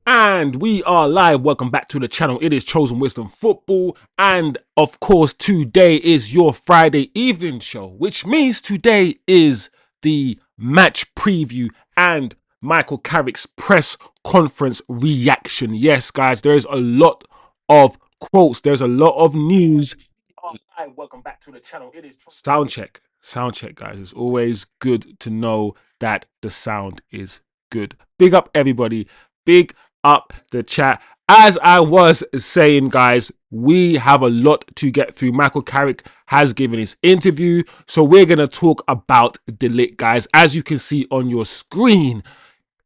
And we are live. Welcome back to the channel. It is Chosen Wisdom Football. And of course, today is your Friday evening show, which means today is the match preview and Michael Carrick's press conference reaction. Yes, guys, there's a lot of quotes, there's a lot of news. Hi, welcome back to the channel. It is sound check. Sound check, guys. It's always good to know that the sound is good. Big up everybody. Big up the chat. As I was saying, guys, we have a lot to get through. Michael Carrick has given his interview, so we're going to talk about Ligt, guys. As you can see on your screen,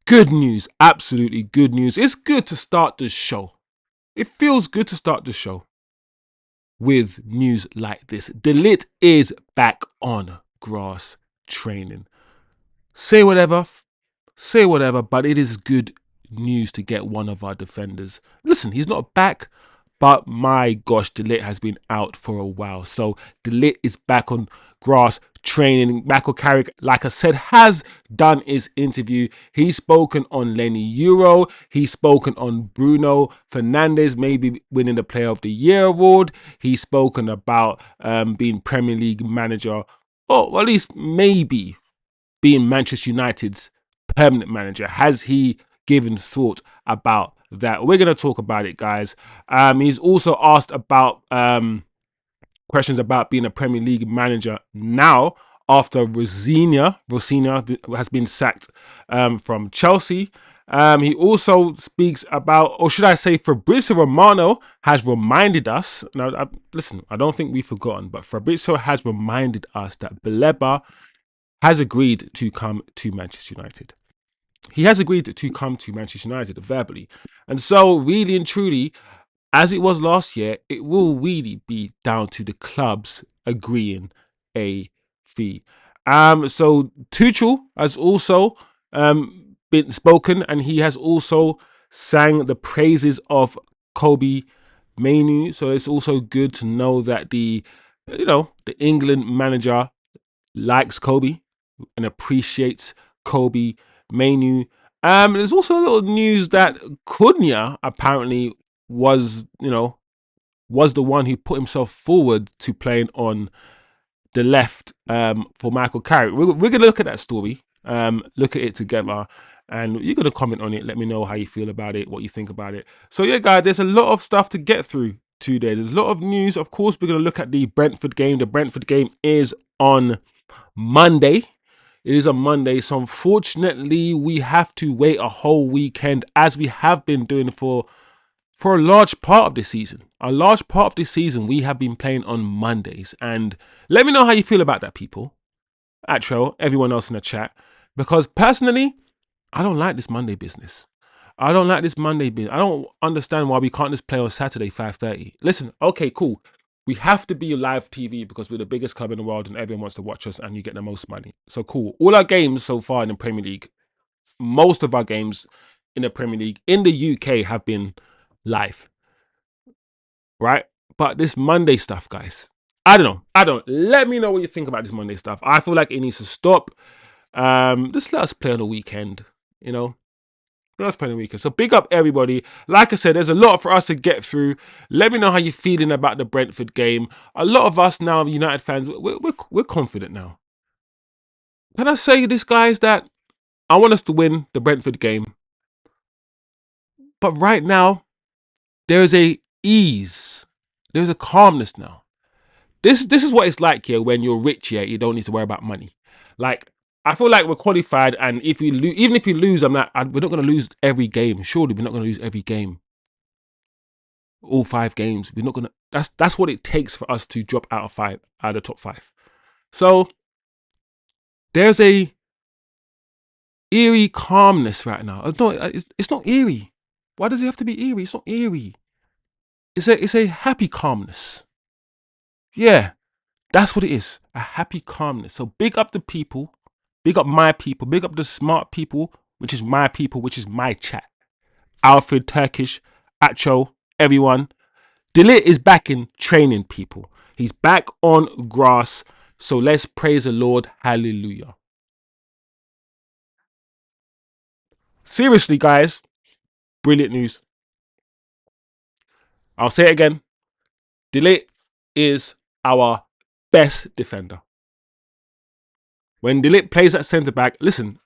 good news, absolutely good news. It's good to start the show. It feels good to start the show with news like this. Ligt is back on grass training. Say whatever, but it is good news to get one of our defenders. Listen, he's not back, but my gosh, Ligt has been out for a while. So Ligt is back on grass training. Michael Carrick, like I said, has done his interview. He's spoken on Lenny Euro. He's spoken on Bruno Fernandes maybe winning the Player of the Year award. He's spoken about being Premier League manager, or at least maybe being Manchester United's permanent manager. Has he given thought about that? We're going to talk about it, guys. He's also asked about questions about being a Premier League manager now after Rosina has been sacked from Chelsea. He also speaks about, or should I say, Fabrizio Romano has reminded us. Now, listen, I don't think we've forgotten, but Fabrizio has reminded us that Baleba has agreed to come to Manchester United. He has agreed to come to Manchester United verbally. And so, really and truly, as it was last year, it will really be down to the clubs agreeing a fee. So Tuchel has also been spoken, and he has also sang the praises of Kobe Mainu. So it's also good to know that the England manager likes Kobe and appreciates Kobe Mainu. There's also a little news that Cunha apparently was, was the one who put himself forward to playing on the left for Michael Carrick. We're going to look at that story, look at it together, and you're going to comment on it. Let me know how you feel about it, what you think about it. So yeah, guys, there's a lot of stuff to get through today. There's a lot of news. Of course, we're going to look at the Brentford game. The Brentford game is on Monday. It is a Monday, so unfortunately, we have to wait a whole weekend, as we have been doing for a large part of this season. A large part of this season, we have been playing on Mondays. And let me know how you feel about that, people. Atro, everyone else in the chat. Because personally, I don't like this Monday business. I don't like this Monday business. I don't understand why we can't just play on Saturday, 5:30. Listen, okay, cool. We have to be live TV because we're the biggest club in the world and everyone wants to watch us and you get the most money. So cool. All our games so far in the Premier League, most of our games in the Premier League in the UK have been live, right? But this Monday stuff, guys, I don't know. Let me know what you think about this Monday stuff. I feel like it needs to stop. Just let us play on the weekend, you know. Let us play on the weekend. So big up everybody. Like I said, there's a lot for us to get through. Let me know how you're feeling about the Brentford game. A lot of us now, United fans, we're confident now. Can I say this, guys, that I want us to win the Brentford game. But right now, there's a ease. There's a calmness now. This is what it's like here when you're rich. Yeah, you don't need to worry about money. Like, I feel like we're qualified, and if we even if we lose, we're not going to lose every game. Surely we're not going to lose every game, all 5 games. We're not going to. That's what it takes for us to drop out of the top 5. So there's a eerie calmness right now. It's not eerie. Why does it have to be eerie? It's not eerie. It's a happy calmness. Yeah, that's what it is. A happy calmness. So big up the people. Big up my people. Big up the smart people, which is my people, which is my chat. Alfred, Turkish, Acho, everyone. Ligt is back in training, people. He's back on grass. So let's praise the Lord. Hallelujah. Seriously, guys. Brilliant news. I'll say it again. De Ligt is our best defender. When De Ligt plays at centre back, listen,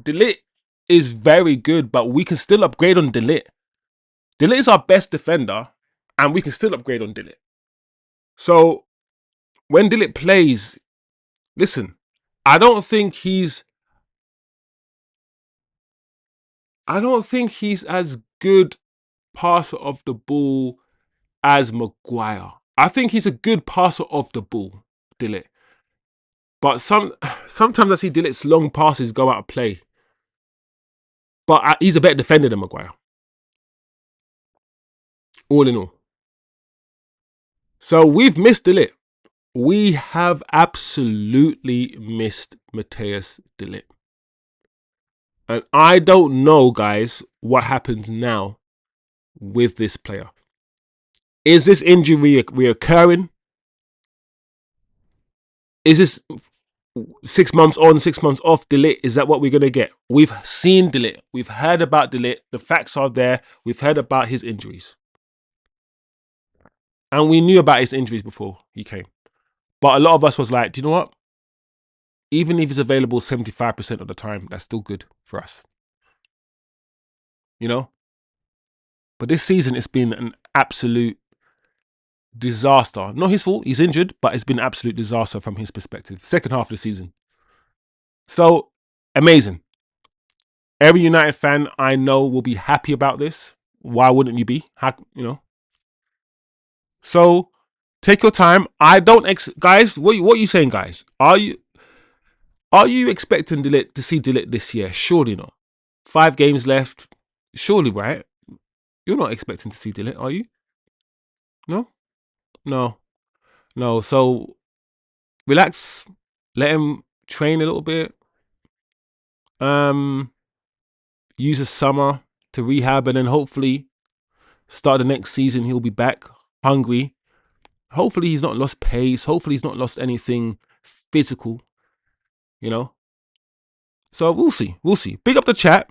De Ligt is very good, but we can still upgrade on De Ligt. De Ligt is our best defender, and we can still upgrade on De Ligt. So when De Ligt plays, listen, I don't think he's as good passer of the ball as Maguire. I think he's a good passer of the ball, De Ligt. But sometimes I see De Ligt's long passes go out of play. But he's a better defender than Maguire. All in all. So we've missed De Ligt. We have absolutely missed Matthias De Ligt. And I don't know, guys, what happens now with this player. Is this injury reoccurring? Is this 6 months on, 6 months off De Ligt? Is that what we're going to get? We've seen De Ligt. We've heard about De Ligt. The facts are there. We've heard about his injuries. And we knew about his injuries before he came. But a lot of us was like, do you know what? Even if he's available 75% of the time, that's still good for us. You know? But this season, it's been an absolute disaster. Not his fault. He's injured, but it's been an absolute disaster from his perspective. Second half of the season. So, amazing. Every United fan I know will be happy about this. Why wouldn't you be? You know? So, take your time. I don't... guys, what are you saying, guys? Are you expecting De Ligt to see De Ligt this year? Surely not. 5 games left. Surely, right? You're not expecting to see De Ligt, are you? No? No. So, relax. Let him train a little bit. Use the summer to rehab, and then hopefully start the next season. He'll be back hungry. Hopefully he's not lost pace. Hopefully he's not lost anything physical. You know? So we'll see. Big up the chat.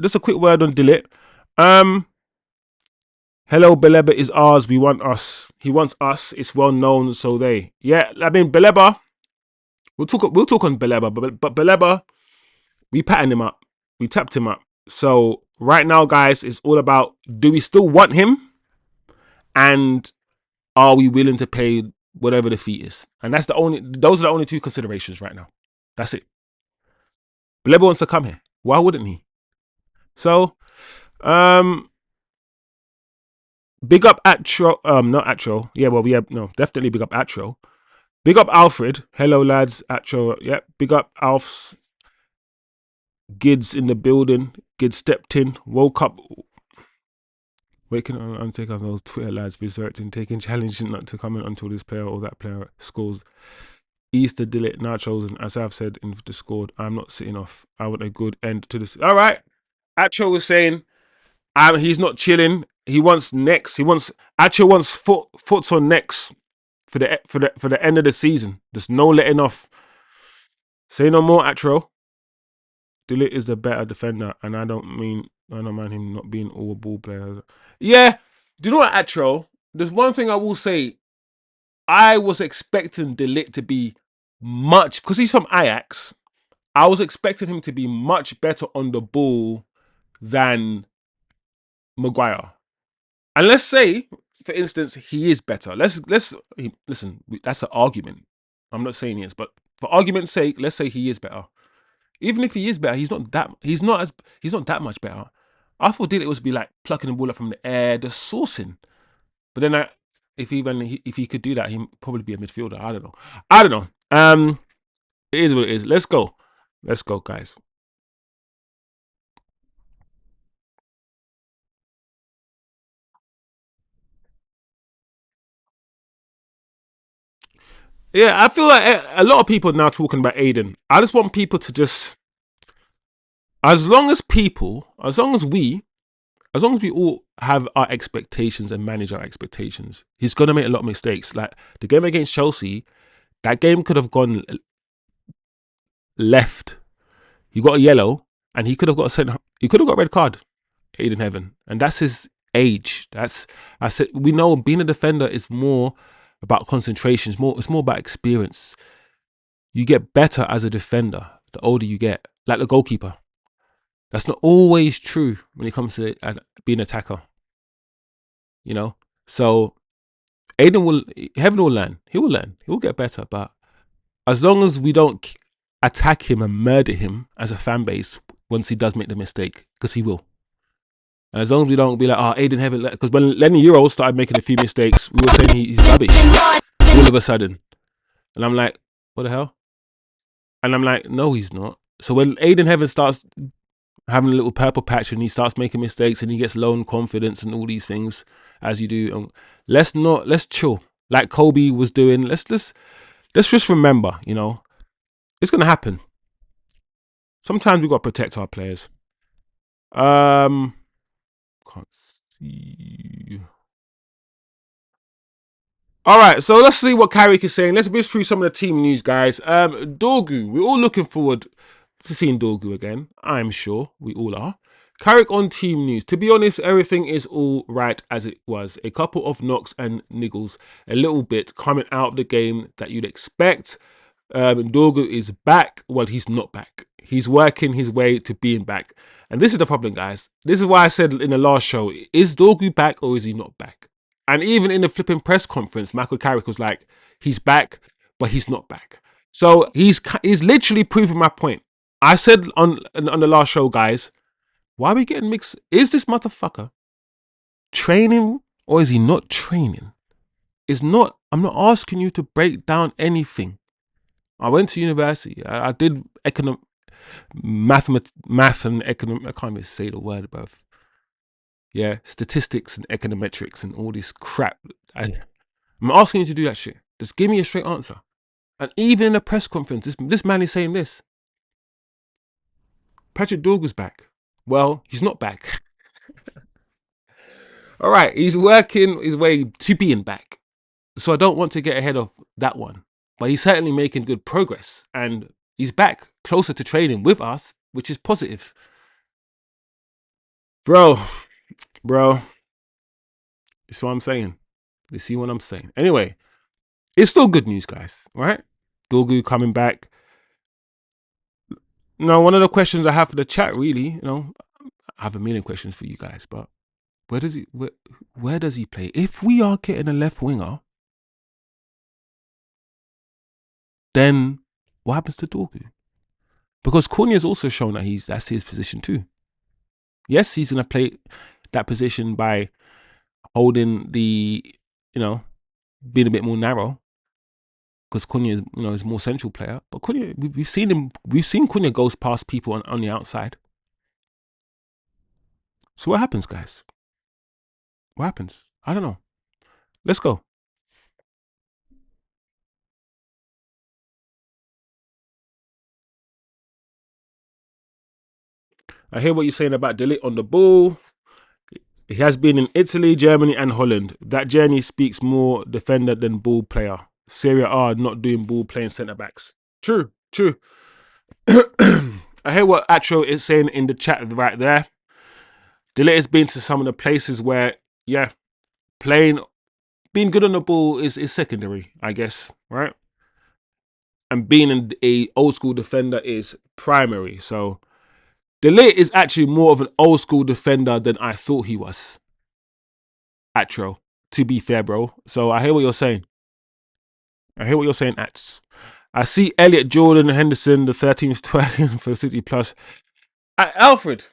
Just a quick word on De Ligt. Hello, Baleba is ours. We want us. He wants us. It's well known. So they. Yeah, I mean Baleba. We'll talk on Baleba, but Baleba, we patterned him up. We tapped him up. So right now, guys, it's all about, do we still want him? And are we willing to pay whatever the fee is? And those are the only 2 considerations right now. That's it. Baleba wants to come here. Why wouldn't he? So, big up Atro. Not Atro. Yeah, well, definitely big up Atro. Big up Alfred. Hello, lads. Atro. Yep. Big up Alf's. Gids in the building. Gids stepped in. Woke up. Waking on untake on those Twitter lads researching, taking challenge not to comment until this player or that player scores. Easter, De Ligt, nachos, and as I've said in the Discord, I'm not sitting off. I want a good end to this. All right. Atro was saying he's not chilling. He wants necks. Atro wants foots on necks for the end of the season. There's no letting off. Say no more, Atro. De Ligt is the better defender, and I don't mind him not being all ball player. Yeah, do you know what, Atro? There's one thing I will say. I was expecting De Ligt to be much, because he's from Ajax, I was expecting him to be much better on the ball than Maguire. And let's say, for instance, he is better. Listen, that's an argument. I'm not saying he is, but for argument's sake, let's say he is better. Even if he is better, he's not that much better. I thought it was be like plucking the ball up from the air, the sourcing. But then if he could do that, he'd probably be a midfielder. I don't know. It is what it is. Let's go, guys. Yeah, I feel like a lot of people are now talking about Aiden. I just want people to just, as long as we all have our expectations and manage our expectations, he's going to make a lot of mistakes. Like the game against Chelsea, that game could have gone left. He got a yellow, and he could have got a sent. He could have got a red card. Aiden Heaven, and that's his age. That's I said we know being a defender is more about concentration. It's more about experience. You get better as a defender the older you get, like the goalkeeper. That's not always true when it comes to being an attacker. You know, so Aiden will Heaven will learn. He will learn. He will get better, but as long as we don't attack him and murder him as a fan base once he does make the mistake, because he will. And as long as we don't be like, oh, Aiden Heaven, because when Lenny Euro started making a few mistakes, we were saying he's rubbish all of a sudden. And I'm like, what the hell? And I'm like, no, he's not. So when Aiden Heaven starts having a little purple patch and he starts making mistakes and he gets low in confidence and all these things, as you do, let's chill. Like Kobe was doing, let's just remember, it's gonna happen. Sometimes we gotta protect our players. Can't see. All right, so let's see what Carrick is saying. Let's whiz through some of the team news, guys. Dorgu, we're all looking forward to seeing Dorgu again. I'm sure we all are. Carrick on team news. To be honest, everything is all right as it was. A couple of knocks and niggles, a little bit coming out of the game that you'd expect. Dorgu is back. Well, he's not back. He's working his way to being back. And this is the problem, guys. This is why I said in the last show, is Dorgu back or is he not back? And even in the flipping press conference, Michael Carrick was like, he's back, but he's not back. So he's literally proving my point. I said on the last show, guys, why are we getting mixed? Is this motherfucker training or is he not training? I'm not asking you to break down anything. I went to university. I did math and economic. I can't even say the word, bruv. Yeah, statistics and econometrics and all this crap. And I'm asking you to do that shit. Just give me a straight answer. And even in a press conference, this man is saying this. Patrick Dorgu's back. Well, he's not back. All right, he's working his way to being back. So I don't want to get ahead of that one. But he's certainly making good progress. And he's back closer to training with us, which is positive. Bro, it's what I'm saying. You see what I'm saying? Anyway, it's still good news, guys, right? Dorgu coming back. Now, one of the questions I have for the chat, really, I have a million questions for you guys, but where does he play? If we are getting a left winger, then what happens to Dorgu? Because Cunha's also shown that that's his position too. Yes, he's gonna play that position by holding the, being a bit more narrow. Because Cunha is, is more central player. But Cunha, we've seen Cunha goes past people on the outside. So what happens, guys? What happens? I don't know. Let's go. I hear what you're saying about Ligt on the ball. He has been in Italy, Germany, and Holland. That journey speaks more defender than ball player. Serie A not doing ball playing centre backs. True. I hear what Atro is saying in the chat right there. Ligt has been to some of the places where, yeah, being good on the ball is secondary, I guess, right? And being a old school defender is primary. So Ligt is actually more of an old school defender than I thought he was. Atro, to be fair, bro. So I hear what you're saying. Ats. I see Elliot, Jordan, Henderson, the 13th twerking for City Plus. Alfred,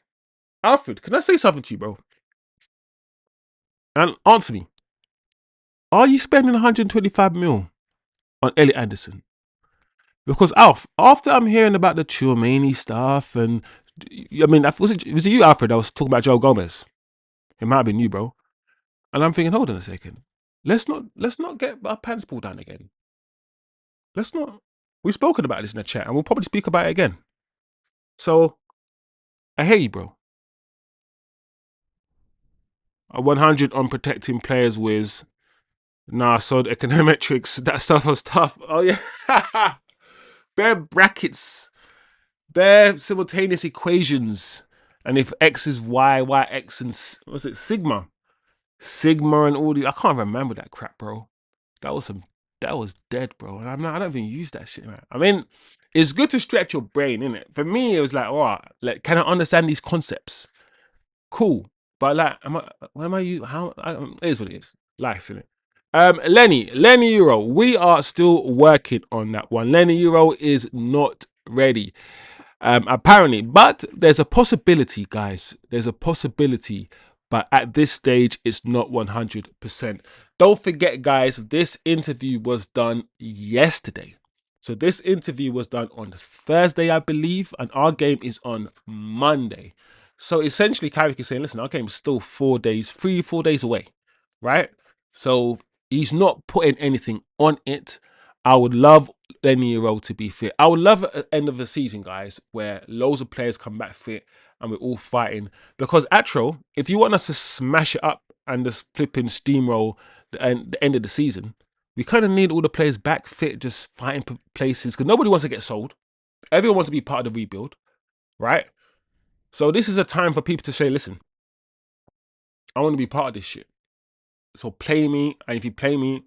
can I say something to you, bro? And answer me. Are you spending 125 mil on Elliot Anderson? Because Alf, after I'm hearing about the Chouameni stuff, and I mean, was it you, Alfred? I was talking about Joe Gomez. It might have been you, bro. And I'm thinking, hold on a second. Let's not get our pants pulled down again. Let's not. We've spoken about this in the chat, and we'll probably speak about it again. So, I hear you, bro. A 100 on protecting players with. Nah, so the econometrics, that stuff was tough. Oh yeah, bare brackets. bare simultaneous equations. And if X is Y, Y X and what's it, Sigma and all the I can't remember that crap, bro. That was some that was dead, bro. And I don't even use that shit, man. I mean, it's good to stretch your brain, innit? For me, it was like, oh, like, can I understand these concepts? Cool. But like, what am I you? It is what it is. Life, innit? Lenny Euro. We are still working on that one. Lenny Euro is not ready. Apparently, but there's a possibility, guys. There's a possibility, but at this stage, it's not 100%. Don't forget, guys, this interview was done yesterday. So this interview was done on Thursday, I believe, and our game is on Monday. So essentially, Carrick is saying, listen, our game is still 4 days, 3, 4 days away, right? So he's not putting anything on it. I would love Lenny Euro to be fit. I would love at the end of the season, guys, where loads of players come back fit and we're all fighting. Because Atro, if you want us to smash it up and just flipping steamroll the end of the season, we kind of need all the players back fit, just fighting places. Because nobody wants to get sold. Everyone wants to be part of the rebuild, right? So this is a time for people to say, listen, I want to be part of this shit. So play me, and if you play me,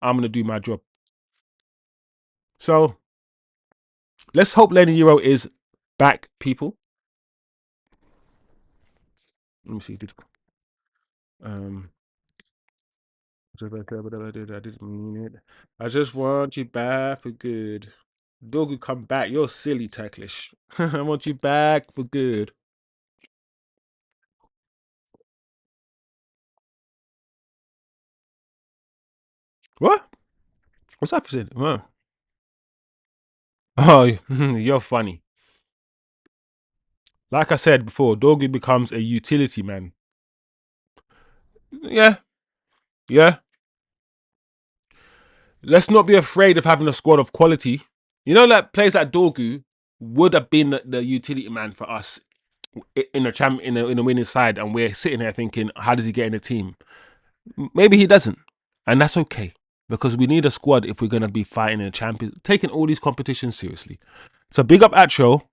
I'm gonna do my job. So let's hope Lenny Euro is back, people. Let me see. I didn't mean it. I just want you back for good. Dorgu, come back. You're silly, Tacklish. I want you back for good. What? What's that for saying? Oh, you're funny. Like I said before, Dorgu becomes a utility man. Yeah, yeah. Let's not be afraid of having a squad of quality. You know, like players like Dorgu would have been the utility man for us in a in a winning side, and we're sitting here thinking, how does he get in the team? Maybe he doesn't, and that's okay because we need a squad if we're gonna be fighting in the champions, taking all these competitions seriously. So big up Atro.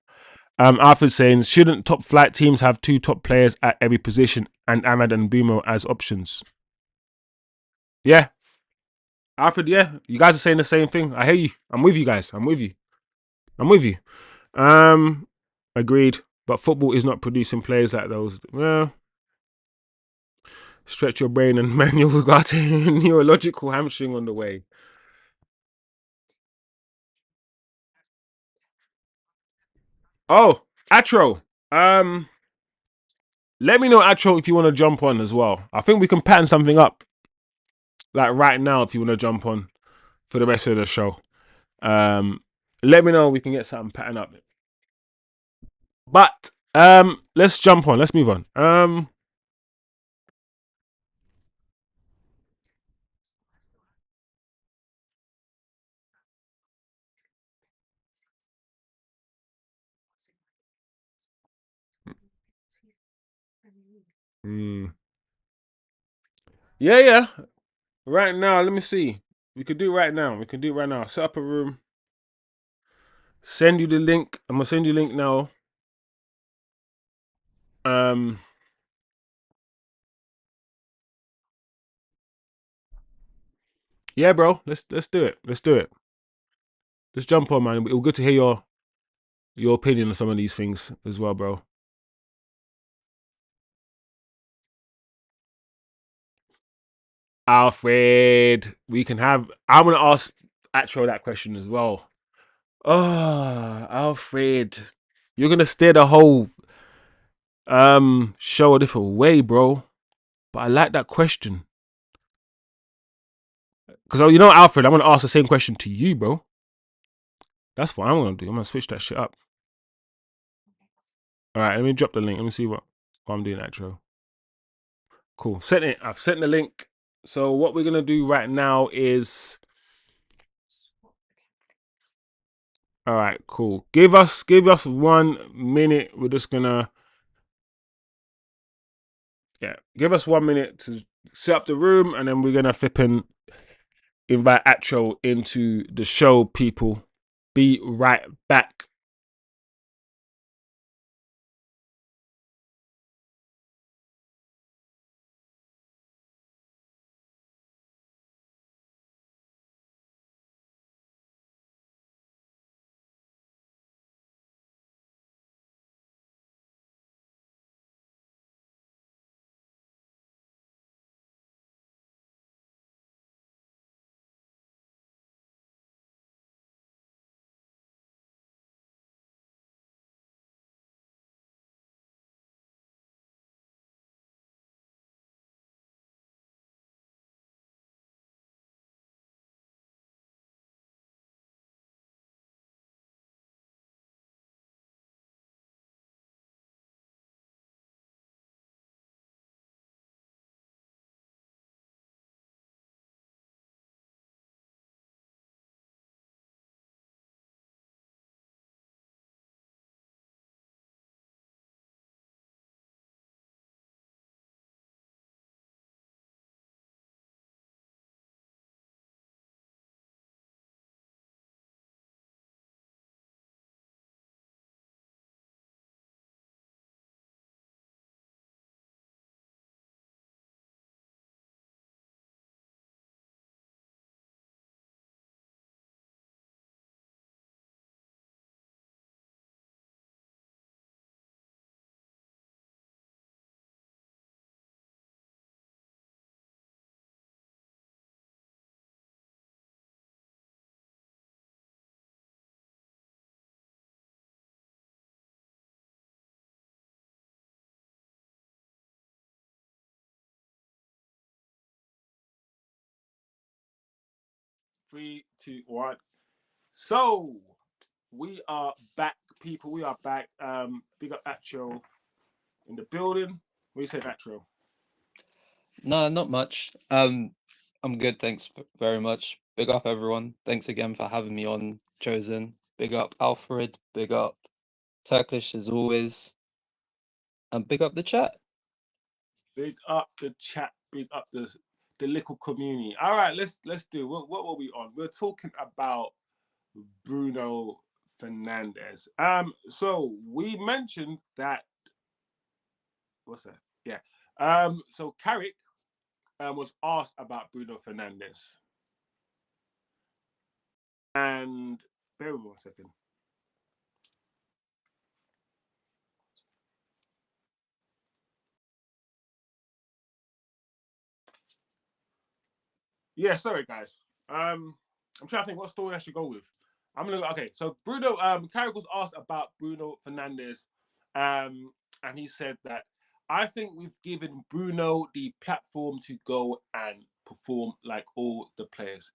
Alfred saying, shouldn't top flight teams have 2 top players at every position and Ahmad and Bumo as options? Yeah, Alfred. Yeah, you guys are saying the same thing. I hear you. I'm with you guys. I'm with you. I'm with you. Um, Agreed. But football is not producing players like those. Well, stretch your brain and manual regarding neurological hamstring on the way. Oh, Atro. Let me know, Atro, if you want to jump on as well. I think we can pattern something up like right now if you want to jump on for the rest of the show. Um, Let me know. We can get something patterned up. But let's jump on. Let's move on. Mm. Yeah, yeah. Right now, let me see. We could do it right now. We can do it right now. Set up a room. Send you the link. I'm gonna send you the link now. Um, yeah, bro. Let's do it. Let's do it. Let's jump on, man. It was good to hear your opinion on some of these things as well, bro. Alfred, we can have. I'm gonna ask Atro that question as well. Oh, Alfred, you're gonna steer the whole show a different way, bro. But I like that question because you know, Alfred, I'm gonna ask the same question to you, bro. That's what I'm gonna do. I'm gonna switch that shit up. All right, let me drop the link. Let me see what I'm doing, Atro. Cool. Sent it. I've sent the link. So what we're gonna do right now is, all right, cool. Give us 1 minute. We're just gonna, yeah, give us 1 minute to set up the room, and then we're gonna flip and invite Atro into the show. People, be right back. 3, 2, 1. So we are back, people. We are back. Big up Atro in the building. What do you say, Atro? No, not much. I'm good, thanks very much. Big up everyone. Thanks again for having me on, Chosen. Big up Alfred. Big up Turkish as always. And big up the chat. Big up the chat. Big up the little community. All right, let's do. What were we on? We're talking about Bruno Fernandes. So we mentioned that. What's that? Yeah. So Carrick was asked about Bruno Fernandes, and bear with me 1 second. Yeah, sorry guys. I'm trying to think what story I should go with. Okay. So Bruno, Carrick was asked about Bruno Fernandes, and he said that I think we've given Bruno the platform to go and perform like all the players.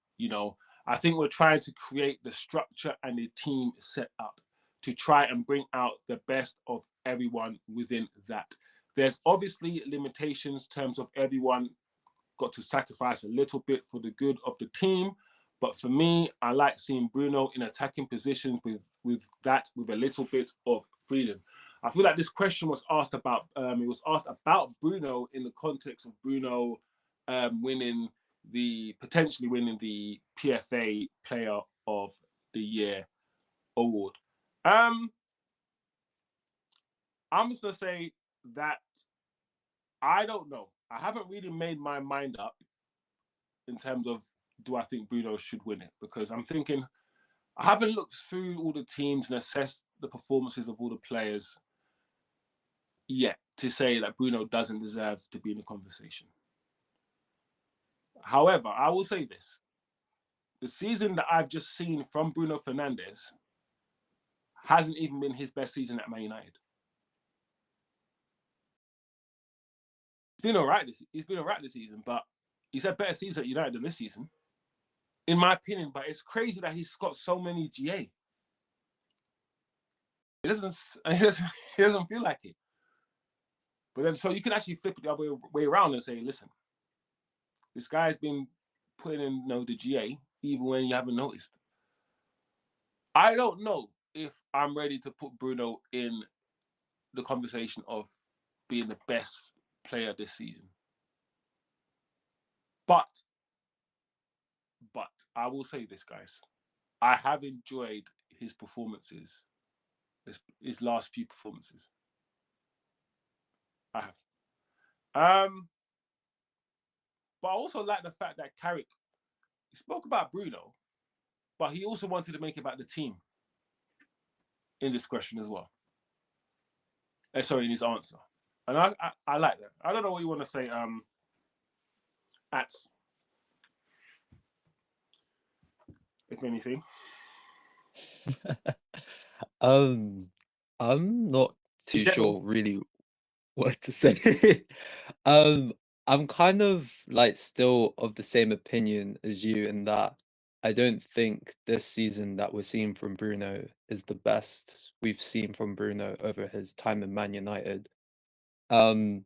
I think we're trying to create the structure and the team set up to try and bring out the best of everyone within that. There's obviously limitations in terms of everyone got to sacrifice a little bit for the good of the team. But for me, I like seeing Bruno in attacking positions with a little bit of freedom. I feel like this question was asked about. It was asked about Bruno in the context of Bruno potentially winning the PFA Player of the Year award. I'm just gonna say that I don't know. I haven't really made my mind up in terms of do I think Bruno should win it, because I'm thinking I haven't looked through all the teams and assessed the performances of all the players yet to say that Bruno doesn't deserve to be in the conversation. However, I will say this. The season that I've just seen from Bruno Fernandes hasn't even been his best season at Man United. He's been all right this season, but he's had better seasons at United than this season, in my opinion. But it's crazy that he's got so many GA. He doesn't feel like it. But then, so you can actually flip it the other way around and say, listen, this guy's been putting in the GA even when you haven't noticed. I don't know if I'm ready to put Bruno in the conversation of being the best player this season. But I will say this, guys. I have enjoyed his performances, his last few performances. I have. But I also like the fact that Carrick spoke about Bruno, but he also wanted to make it about the team in this question as well. Sorry, in his answer. And I like that. I don't know what you want to say, Ats, if anything. I'm not too sure really what to say. I'm kind of like still of the same opinion as you in that I don't think this season that we're seeing from Bruno is the best we've seen from Bruno over his time in Man United. Um,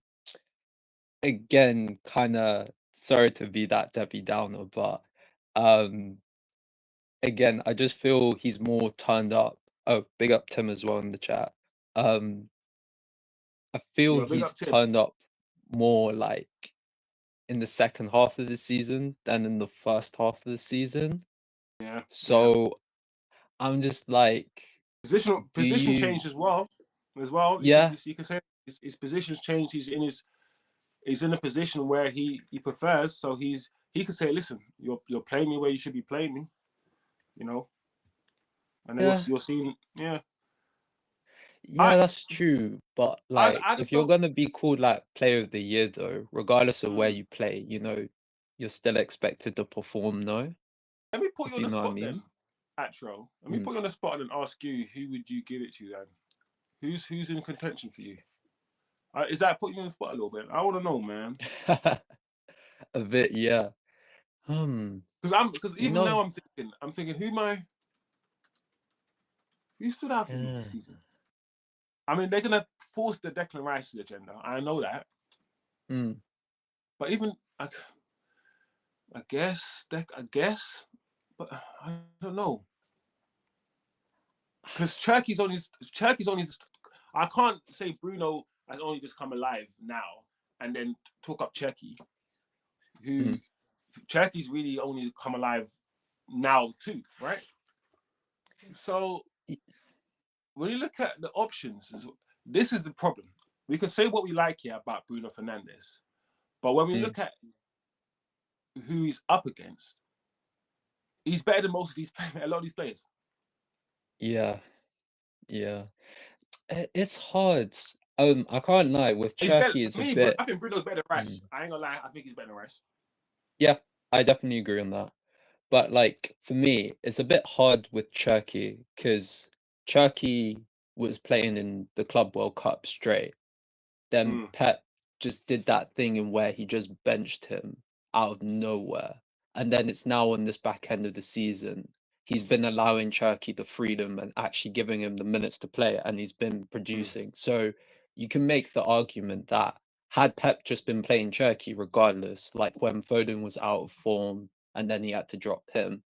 Again, kind of sorry to be that Debbie Downer, but um, again, I just feel he's more turned up. Oh, big up Tim as well in the chat. Um, I feel Yo, big he's up Tim. turned up more like in the second half of the season than in the first half of the season. Yeah. So I'm just like, do Position you? changed as well. You Yeah, can say his position's changed. He's in a position where he prefers. So he could say, listen, you're playing me where you should be playing me. And then yeah, you're seeing, yeah. yeah. I That's true. But like, I just if you're don't. gonna be called like Player of the Year, though, regardless of where Mm. you play, you're still expected to perform, no? Let me put you If on you the know what I spot mean. then, Atro. Let me Mm. put you on the spot and ask you, who would you give it to then? Who's in contention for you? Is that putting you on the spot a little bit? I want to know, man. A bit, yeah. Because You even know, now I'm thinking who stood out for me this yeah. season? I mean, they're gonna force the Declan Rice agenda. I know that, Mm, but even I guess, but I don't know because Turkey's only. I can't say Bruno has only just come alive now and then talk up Turkey, who mm, Turkey's really only come alive now too, right? So y- when you look at the options, this is the problem. We can say what we like here about Bruno Fernandes, but when we mm, look at who he's up against, he's better than most of these a lot of these players. yeah, yeah. It's hard. I can't lie. With He's better Turkey, for it's a me, but bit. I think Bruno's better than Rice. Mm, I ain't gonna lie, I think he's better than Rice. yeah, I definitely agree on that. But like for me, it's a bit hard with Turkey because Turkey was playing in the Club World Cup straight. Then Mm, Pep just did that thing in where he just benched him out of nowhere. And then it's now on this back end of the season. He's been allowing Cherky the freedom and actually giving him the minutes to play, and he's been mm, producing. So you can make the argument that had Pep just been playing Cherky regardless, like when Foden was out of form and then he had to drop him,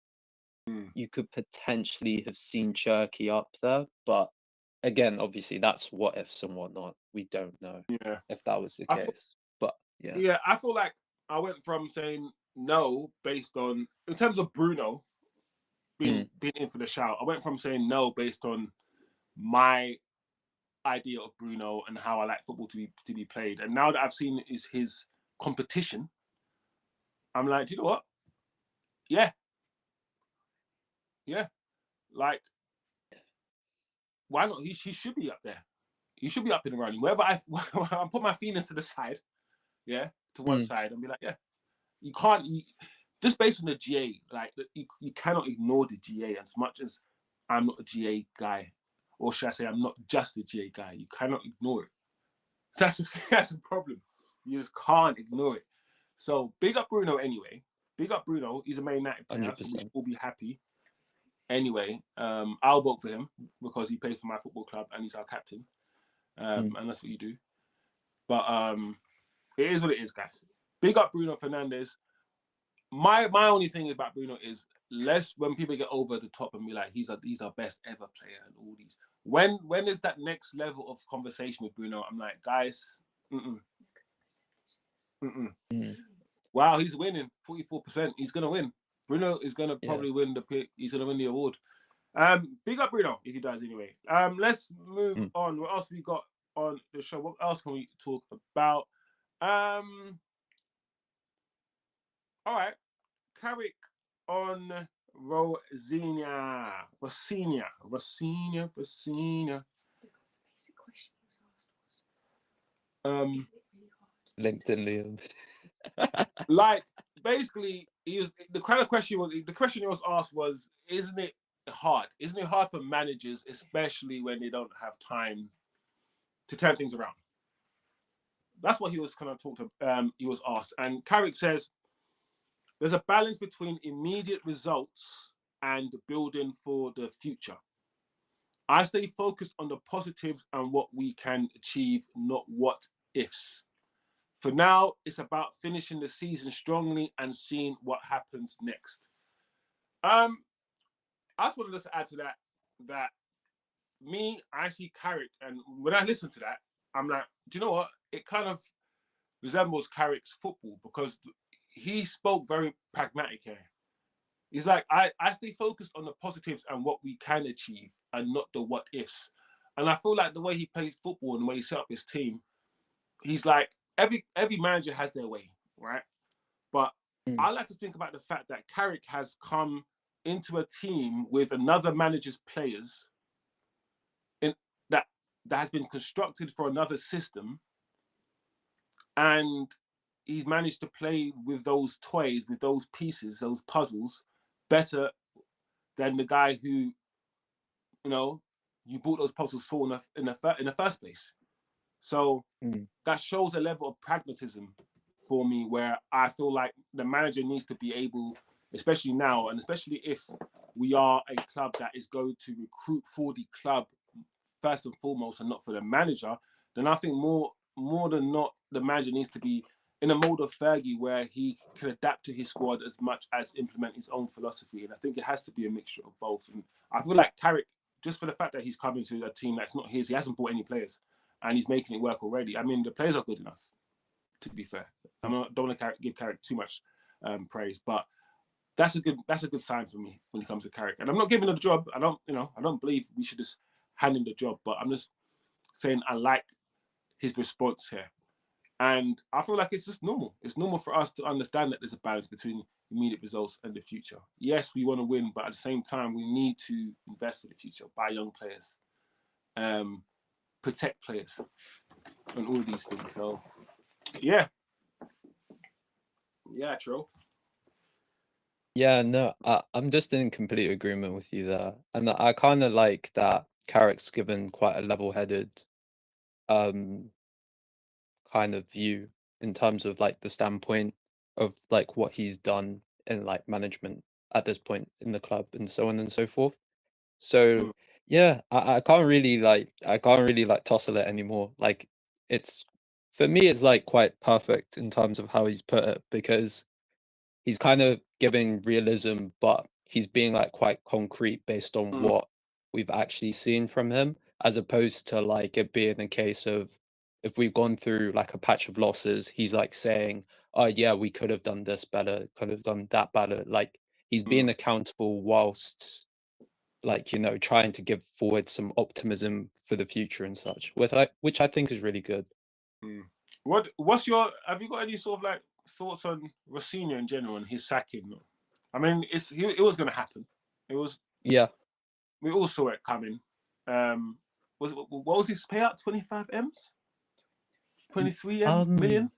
mm. you could potentially have seen Cherky up there. But again, obviously, that's what ifs and whatnot. We don't know Yeah, if that was the I feel, case. But yeah. yeah, I feel like I went from saying no based on in terms of Bruno being Mm, being in for the shout. I went from saying no based on my idea of Bruno and how I like football to be played, and now that I've seen is his competition, I'm like, do you know what? Yeah, yeah, like why not? He should be up there. He should be up in the running. Wherever I put my feelings to the side, yeah, to one mm, side, and be like, yeah, you can't. Just based on the GA, like you cannot ignore the GA as much as I'm not a GA guy, or should I say, I'm not just a GA guy. You cannot ignore it. That's the problem. You just can't ignore it. So big up Bruno anyway. Big up Bruno. He's a Man United player, so we should 100%. all be happy. Anyway, I'll vote for him because he plays for my football club and he's our captain. Mm, And that's what you do. But it is what it is, guys. Big up Bruno Fernandes. My only thing about Bruno is less when people get over the top and be like he's our best ever player and all these. When is that next level of conversation with Bruno? I'm like, guys, mm-mm, mm-mm. mm, Wow, he's winning 44%. He's gonna win. Bruno is gonna yeah. probably win the pick. He's gonna win the award. Big up Bruno if he does anyway. Let's move Mm. on. What else we got on the show? What else can we talk about? All right, Carrick on Rosinia. Basic question he was asked was, Um, isn't it really hard? LinkedIn Liam. like basically, the kind of question he was asked was, isn't it hard? Isn't it hard for managers, especially when they don't have time to turn things around? That's what he was kind of talked to. He was asked, and Carrick says there's a balance between immediate results and building for the future. I stay focused on the positives and what we can achieve, not what ifs. For now, it's about finishing the season strongly and seeing what happens next. Um, I just wanted to add to that I see Carrick, and when I listen to that, I'm like, do you know what? It kind of resembles Carrick's football because he spoke very pragmatic here. He's like, I stay focused on the positives and what we can achieve and not the what ifs. And I feel like the way he plays football and the way he set up his team, he's like, every manager has their way, right? But Mm, I like to think about the fact that Carrick has come into a team with another manager's players in that that has been constructed for another system, and he's managed to play with those toys, with those pieces, those puzzles, better than the guy who you bought those puzzles for in the first place. So mm, that shows a level of pragmatism for me where I feel like the manager needs to be able, especially now, and especially if we are a club that is going to recruit for the club first and foremost and not for the manager, then I think more than not, the manager needs to be in a mode of Fergie where he can adapt to his squad as much as implement his own philosophy. And I think it has to be a mixture of both. And I feel like Carrick, just for the fact that he's coming to a team that's not his, he hasn't bought any players and he's making it work already. I mean, the players are good enough, to be fair. Don't want to give Carrick too much praise, but that's a good sign for me when it comes to Carrick. And I'm not giving him the job. I don't believe we should just hand him the job, but I'm just saying I like his response here. And I feel like it's just normal. It's normal for us to understand that there's a balance between immediate results and the future. Yes, we want to win, but at the same time, we need to invest for the future, buy young players, protect players, and all of these things. So, yeah, Tro. Yeah, no, I'm just in complete agreement with you there. And I kind of like that Carrick's given quite a level-headed um kind of view in terms of like the standpoint of like what he's done in like management at this point in the club and so on and so forth. So Mm, yeah, I can't really like tussle it anymore. Like it's for me it's like quite perfect in terms of how he's put it because he's kind of giving realism, but he's being like quite concrete based on mm, what we've actually seen from him, as opposed to like it being a case of if we've gone through like a patch of losses, he's like saying, "Oh yeah, we could have done this better, could have done that better." Like he's mm, being accountable whilst like trying to give forward some optimism for the future and such, which I think is really good. mm. Have you got any sort of like thoughts on Rossini in general and his sacking? I mean, it was going to happen. It was. Yeah. We all saw it coming. What was his payout? 25 M's, 23 million.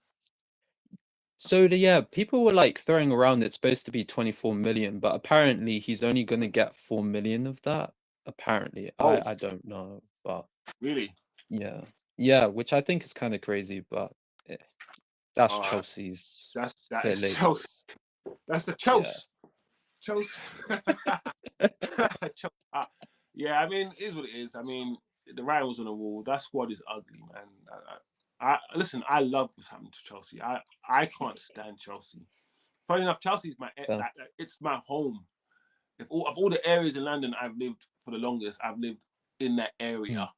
So yeah, people were like throwing around it's supposed to be 24 million, but apparently he's only gonna get 4 million of that. Apparently. Oh, I don't know, but really? yeah. Yeah, which I think is kind of crazy, but eh, that's Oh, Chelsea's that clear is Chelsea. labels. That's the Yeah. Chelsea. Yeah, I mean, it is what it is. I mean, the writing was on the wall. That squad is ugly, man. Listen. I love what's happening to Chelsea. I can't stand Chelsea. Funny enough, Chelsea is Yeah. it's my home. Of all the areas in London I've lived for the longest, I've lived in that area Mm.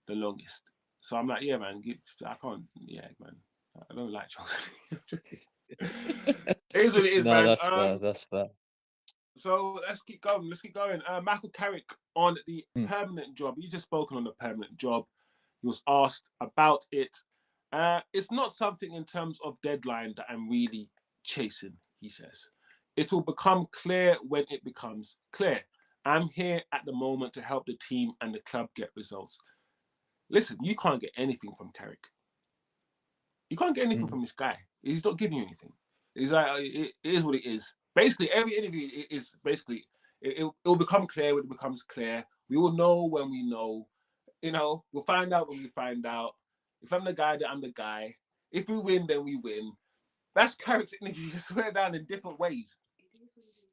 the longest. So I'm like, yeah, man. I can't. Yeah, man. I don't like Chelsea. It is what it is, No, man. that's fair. That's fair. So let's keep going. Michael Carrick on the Mm. permanent job. He just spoken on the permanent job. He was asked about it. It's not something in terms of deadline that I'm really chasing, he says. It will become clear when it becomes clear. I'm here at the moment to help the team and the club get results. Listen, you can't get anything from Carrick. You can't get anything Mm. from this guy. He's not giving you anything. He's like, it is what it is. Basically, every interview is basically, it'll become clear when it becomes clear. We will know when we know. We'll find out when we find out. If I'm the guy, then I'm the guy. If we win, then we win. That's Carrick's interview. You swear down in different ways.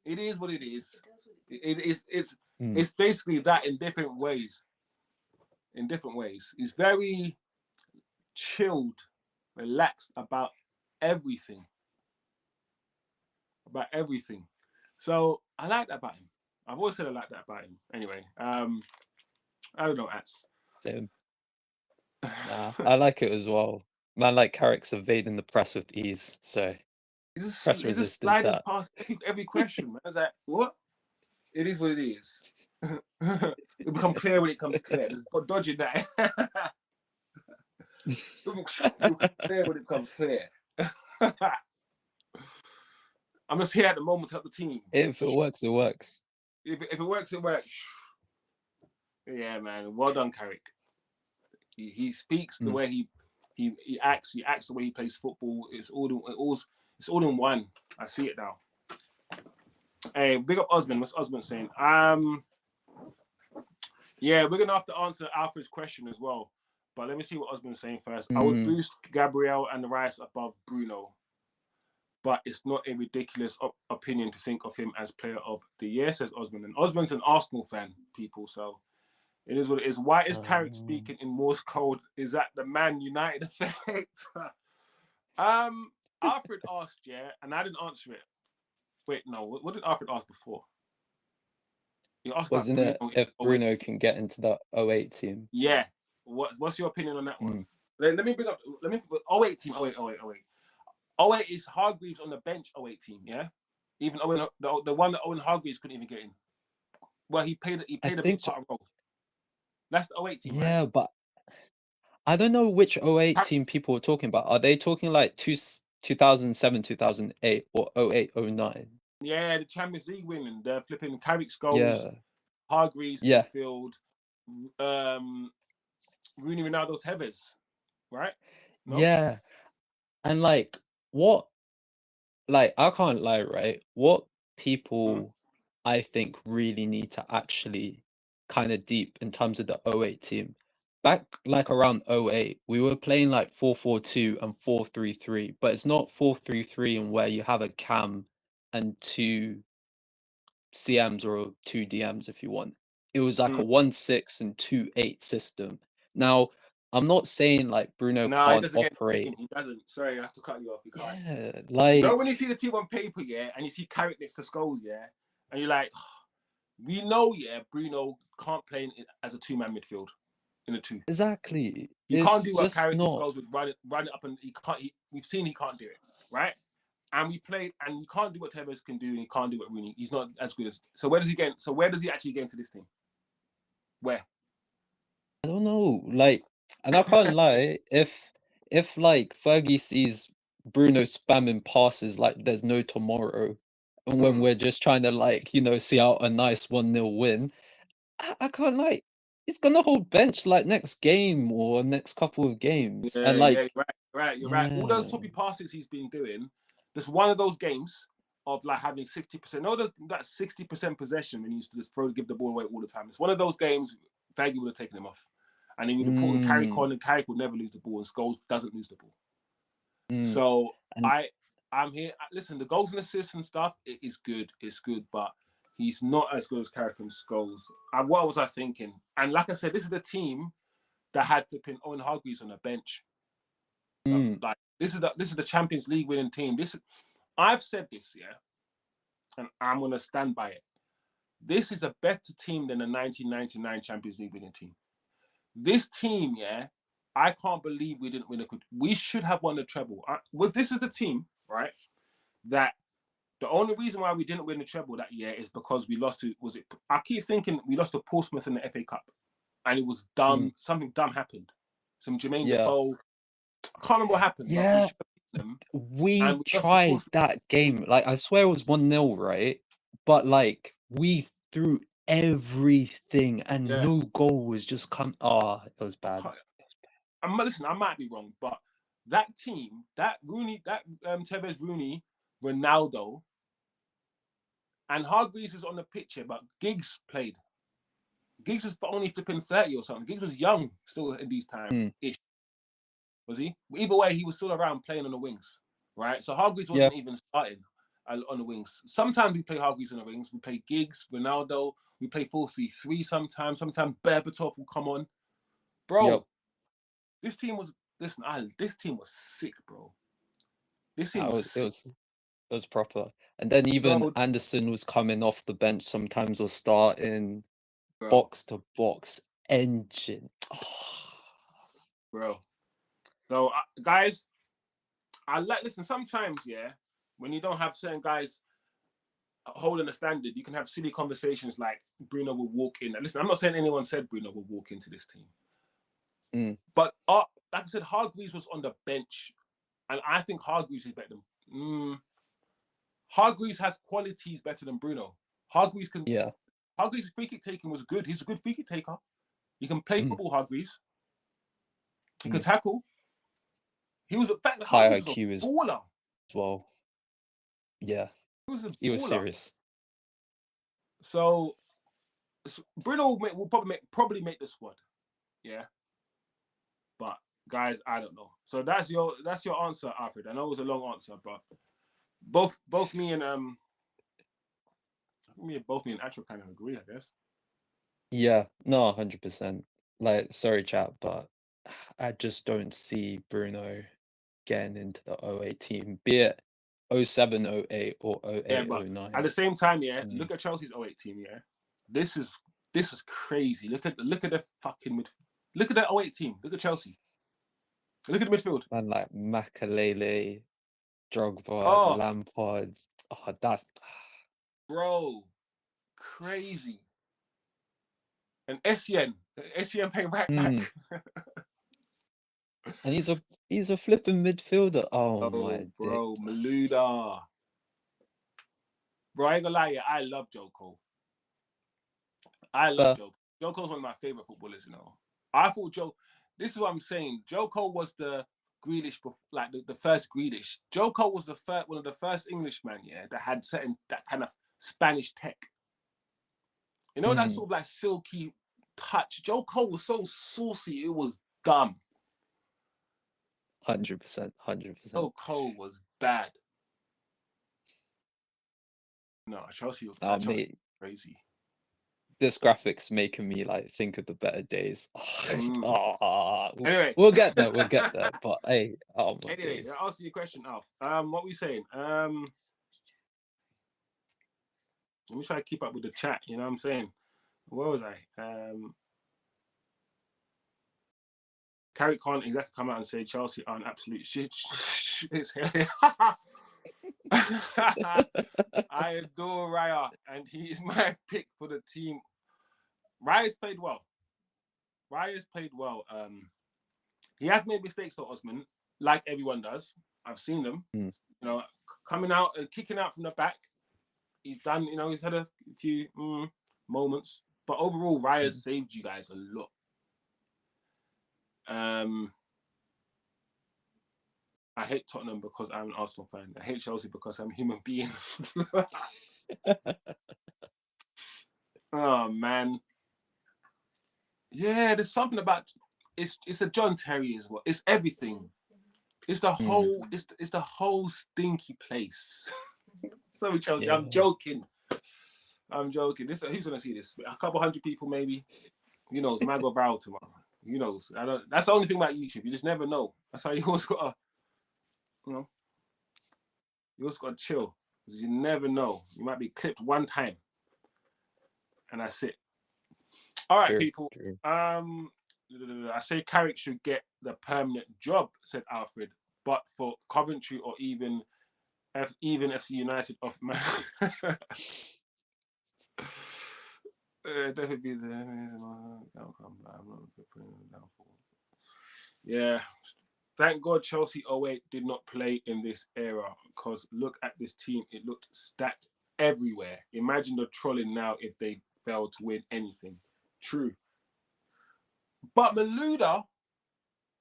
It is what it is. Mm. It's basically that in different ways. In different ways. He's very chilled, relaxed about everything. About everything. So I like that about him. I've always said I like that about him. Anyway, I don't know, Ats. Same. Nah, I like it as well. Man, like Carrick's evading the press with ease, so press He's just resistance sliding out. past every question, man. I was like, what? It is what it is. It'll become clear when it comes clear. There's no dodging that. It'll become clear when it comes clear. I'm just here at the moment to help the team. If it works, it works. If it works, it works. Yeah, man. Well done, Carrick. He speaks the Mm. way he acts. He acts the way he plays football. It's all in one. I see it now. Hey, big up Osman. What's Osman saying? Yeah, we're gonna have to answer Alfred's question as well. But let me see what Osman's saying first. I would Mm. boost Gabriel and Rice above Bruno. but it's not a ridiculous opinion to think of him as player of the year, says Osman. And Osman's an Arsenal fan, people, so it is what it is. Why is Carrick speaking in Morse code? Is that the Man United effect? Alfred asked, yeah, and I didn't answer it. Wait, no, what did Alfred ask before? He asked about Wasn't Bruno. it if Bruno can get into the 08 team? Yeah. What's your opinion on that one? Mm. Let me bring up. Let me 08 team. 08 is Hargreaves on the bench. 08 team. Yeah. Even Owen, the one that Owen Hargreaves couldn't even get in. Well, he played a big part of role. That's the 08 team, Yeah, right? but I don't know which 08 team people are talking about. Are they talking like 2007, 2008, or 08, 09? Yeah, the Champions League winning. They're flipping Carrick goals, Yeah, Hargreaves yeah, midfield, Rooney, Ronaldo, Tevez, right? No. yeah. And like, what, like, I can't lie, right? What people I think really need to actually kind of deep in terms of the 08 team. Back like around 08, we were playing like 4-4-2 and 4-3-3, but it's not 4-3-3 and where you have a cam and two CMs or two DMs if you want. It was like a 1-6 and 2-8 system. Now, I'm not saying like Bruno No, he can't doesn't get operate. he doesn't. Sorry, I have to cut you off. He can't. Yeah, You know like when you see the team on paper, yeah, and you see Carrick next to Scholes, yeah, and you're like, we know, yeah, Bruno can't play as a two-man midfield in a two. exactly. He can't It's do what just Carrick and not. Scholes would run it up, and he can't. We've seen he can't do it, right? And we played, and he can't do what Tevez can do, and he can't do what Rooney. He's not as good as. So where does he get? So where does he actually get into this team? Where? I don't know. Like, and I can't lie, if like Fergie sees Bruno spamming passes like there's no tomorrow, and when we're just trying to like, see out a nice 1-0 win, I can't like he's gonna hold bench like next game or next couple of games. Yeah, And yeah, like, you're right. All those yeah, toppy passes he's been doing, there's one of those games of like having 60%. No, there's that 60% possession when he used to just give the ball away all the time. It's one of those games Fergie would have taken him off. And then you'd have put on Carrick on, and Carrick would never lose the ball, and Scholes doesn't lose the ball. mm, So and I'm here. Listen, the goals and assists and stuff, it is good. It's good, but he's not as good as Carrick and Scholes. What was I thinking? And like I said, this is the team that had flipping Owen Hargreaves on the bench. Like this is the Champions League winning team. I've said this, yeah, and I'm gonna stand by it. This is a better team than the 1999 Champions League winning team. This team, yeah, I can't believe we didn't win a good. We should have won the treble. Well, this is the team, right? That the only reason why we didn't win the treble that year is because we lost to. Was it? I keep thinking we lost to Portsmouth in the FA Cup, and it was dumb. Something dumb happened. Some Jermaine yeah. Defoe. I can't remember what happened, but we Yeah, should have beaten them. we And we lost to tried Portsmouth. that game. Like, I swear it was 1-0, right? But like, we threw everything and Yeah. no goal was just come. Oh, it was bad. Listen, I might be wrong, but that team, that Rooney, that Tevez, Rooney, Ronaldo, and Hargreaves is on the pitch here, but Giggs played. Giggs was only flipping 30 or something. Giggs was young still in these times ish. Was he? Either way, he was still around playing on the wings, right? So Hargreaves Yeah, wasn't even starting on the wings. Sometimes we play Hargreaves on the wings. We play Giggs, Ronaldo. We play 4-3-3 sometimes. Sometimes Berbatov will come on. yep. Bro, this team was, listen, this team was sick, bro. This team That was was it sick. was it was proper. And then even Bro, Anderson was coming off the bench sometimes or starting bro, box to box engine. bro. So, guys, listen, sometimes, yeah, when you don't have certain guys holding a standard, you can have silly conversations like Bruno will walk in. Listen, I'm not saying anyone said Bruno will walk into this team. But like I said, Hargreaves was on the bench, and I think Hargreaves is better than. Hargreaves has qualities better than Bruno. Hargreaves free kick taking was good. He's a good free kick taker. He can play football. Hargreaves. He could tackle. He was High Hargreaves was IQ a baller. as well. Yeah, He was a he was baller. serious. So Bruno will probably make the squad. Yeah. But guys, I don't know. So that's your answer, Alfred. I know it was a long answer, but both me and both me and Atro kind of agree, I guess. Yeah, no, 100%. Like, sorry, chat, but I just don't see Bruno getting into the 08 team, be it 07, 08 or Yeah, 08, but at 09. the same time, yeah, Mm. look at Chelsea's 08 team, yeah. This is crazy. Look at the fucking look at the 08 team. Look at Chelsea. Look at the midfield. Man, like Makalele, Drogba, Oh, Lampard. Oh, that's bro, crazy. And Essien playing right Mm. back. And he's a flipping midfielder. Oh Oh, my days. bro, Malouda. Bro, I ain't gonna lie, yeah, I love Joe Cole. I love But Joe. Joe Cole's one of my favorite footballers, you know. I thought Joe. This is what I'm saying. Joe Cole was the Grealish, like the first Grealish. Joe Cole was one of the first Englishmen, yeah, that had certain that kind of Spanish tech. You know that sort of like silky touch. Joe Cole was so saucy, it was dumb. 100%, 100%. Joe Cole was bad. No, Chelsea was Mate, crazy. this graphic's making me like think of the better days. Anyway, we'll get there. We'll get there. But hey, oh my anyway, days. I'll answer your question, Alf. What were we saying? Let me try to keep up with the chat. You know what I'm saying? Where was I? Carrick can't exactly come out and say Chelsea are an absolute shit. I adore Raya, and he is my pick for the team. Raya's played well. He has made mistakes, though, Osman, like everyone does. I've seen them. You know, coming out and kicking out from the back. He's done. You know, he's had a few moments, but overall, Raya's saved you guys a lot. I hate Tottenham because I'm an Arsenal fan. I hate Chelsea because I'm a human being. Oh man, yeah. There's something about it's a John Terry as well. It's everything. It's the whole. It's the whole stinky place. Sorry, Chelsea. Yeah. I'm joking. Who's gonna see this? A couple hundred people, maybe. Who knows? Might go viral tomorrow. Who knows? I don't. That's the only thing about YouTube. You just never know. That's why you always gotta, you always gotta chill. Because you never know. You might be clipped one time, and that's it. All right, people. True. I say Carrick should get the permanent job, said Alfred. But for Coventry or even FC United off man. Definitely be the outcome. I'm not putting it down for. Yeah. Thank God Chelsea 08 did not play in this era, because look at this team. It looked stacked everywhere. Imagine the trolling now if they failed to win anything. True. But Malouda,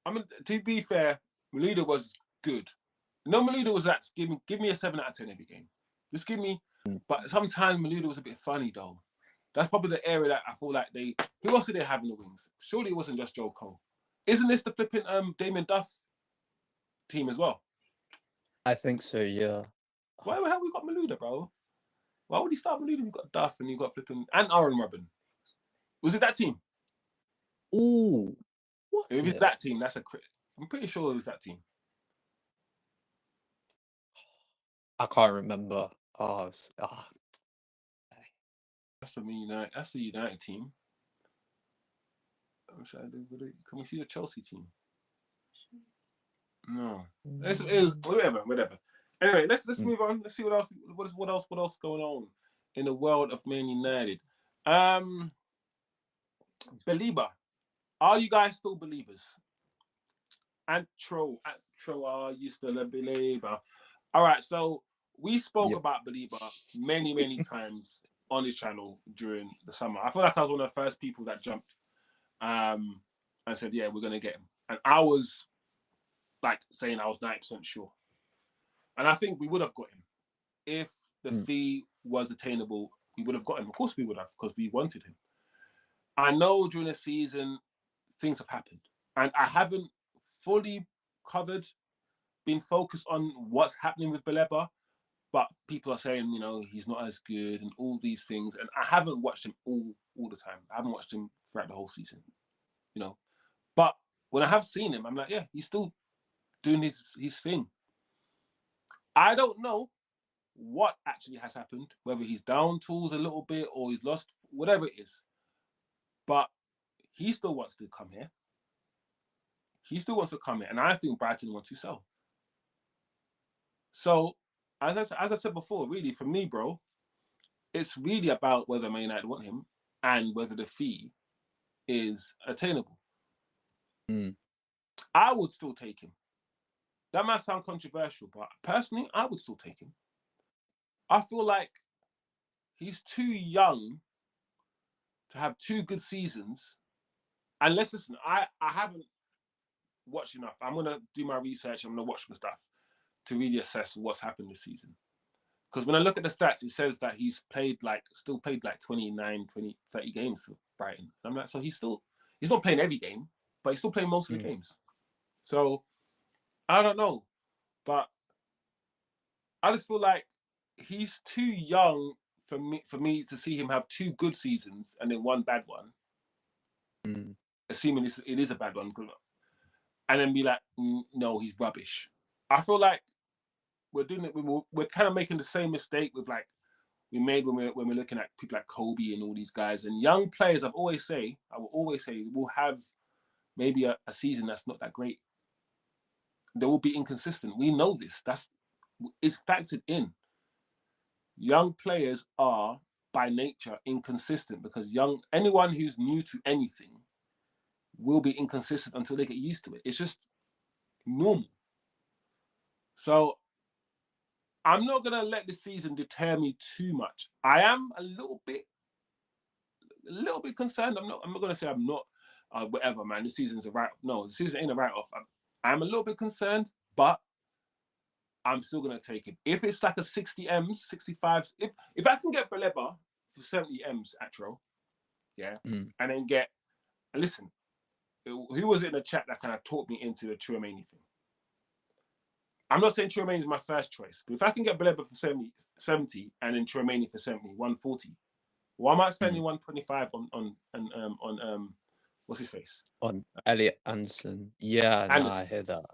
I mean, to be fair, Malouda was good. No, Malouda was that. Give me a 7 out of 10 every game. Just give me. But sometimes Malouda was a bit funny, though. That's probably the area that I feel like they. Who else did they have in the wings? Surely it wasn't just Joe Cole. Isn't this the flipping Damien Duff team as well? I think so, yeah. Why the hell we got Malouda, bro? Why would he start Malouda? You got Duff and you got flipping and Aaron Robin. Was it that team? Ooh, what's If it? it's that team, that's a crit. I'm pretty sure it was that team. I can't remember. That's the United team. Can we see the Chelsea team? No. It was whatever. Anyway, let's move on. Let's see what else going on in the world of Man United. Baleba. Are you guys still believers? Antro, are you still a believer? All right, so we spoke about Baleba many times on this channel during the summer. I feel like I was one of the first people that jumped and said, yeah, we're going to get him. And I was like saying I was 90% sure. And I think we would have got him. If the fee was attainable, we would have got him. Of course we would have, because we wanted him. I know during the season, things have happened. And I haven't fully been focused on what's happening with Baleba. but people are saying, you know, he's not as good and all these things. And I haven't watched him all the time. I haven't watched him throughout the whole season, you know. But when I have seen him, I'm like, yeah, he's still doing his thing. I don't know what actually has happened, whether he's down tools a little bit or he's lost, whatever it is. But he still wants to come here. He still wants to come here. And I think Brighton wants to sell. So, as I said before, really, for me, bro, it's really about whether Man United want him and whether the fee is attainable. I would still take him. That might sound controversial, but personally, I would still take him. I feel like he's too young to have 2 good seasons. And let's listen, I haven't watched enough. I'm going to do my research. I'm going to watch some stuff to really assess what's happened this season. Because when I look at the stats, it says that he's still played like 29, 20, 30 games for Brighton. And I'm like, so he's not playing every game, but he's still playing most of the games. So I don't know. But I just feel like he's too young for me to see him have 2 good seasons and then 1 bad one. Assuming it is a bad one. And then be like, no, he's rubbish. I feel like we're doing it. We're kind of making the same mistake with like we made when we're looking at people like Kobe and all these guys and young players. I will always say will have maybe a season that's not that great. They will be inconsistent. We know this. It's factored in. Young players are by nature inconsistent because anyone who's new to anything will be inconsistent until they get used to it. It's just normal. So I'm not going to let this season deter me too much. I am a little bit concerned. I'm not going to say I'm not, whatever, man. This season's a write-off. No, the season ain't a write-off. I'm a little bit concerned, but I'm still going to take it. If it's like a 60 M's, 65s, if I can get Baleba for 70 M's at Tro, yeah, and then listen, who was it in the chat that kind of talked me into the Tchouaméni thing? I'm not saying Tchouaméni is my first choice, but if I can get Baleba for 70 and then Tchouaméni for 70, 140, why am I spending 125 on what's his face? On Elliot Anderson. Yeah, Anderson. Nah, I hear that.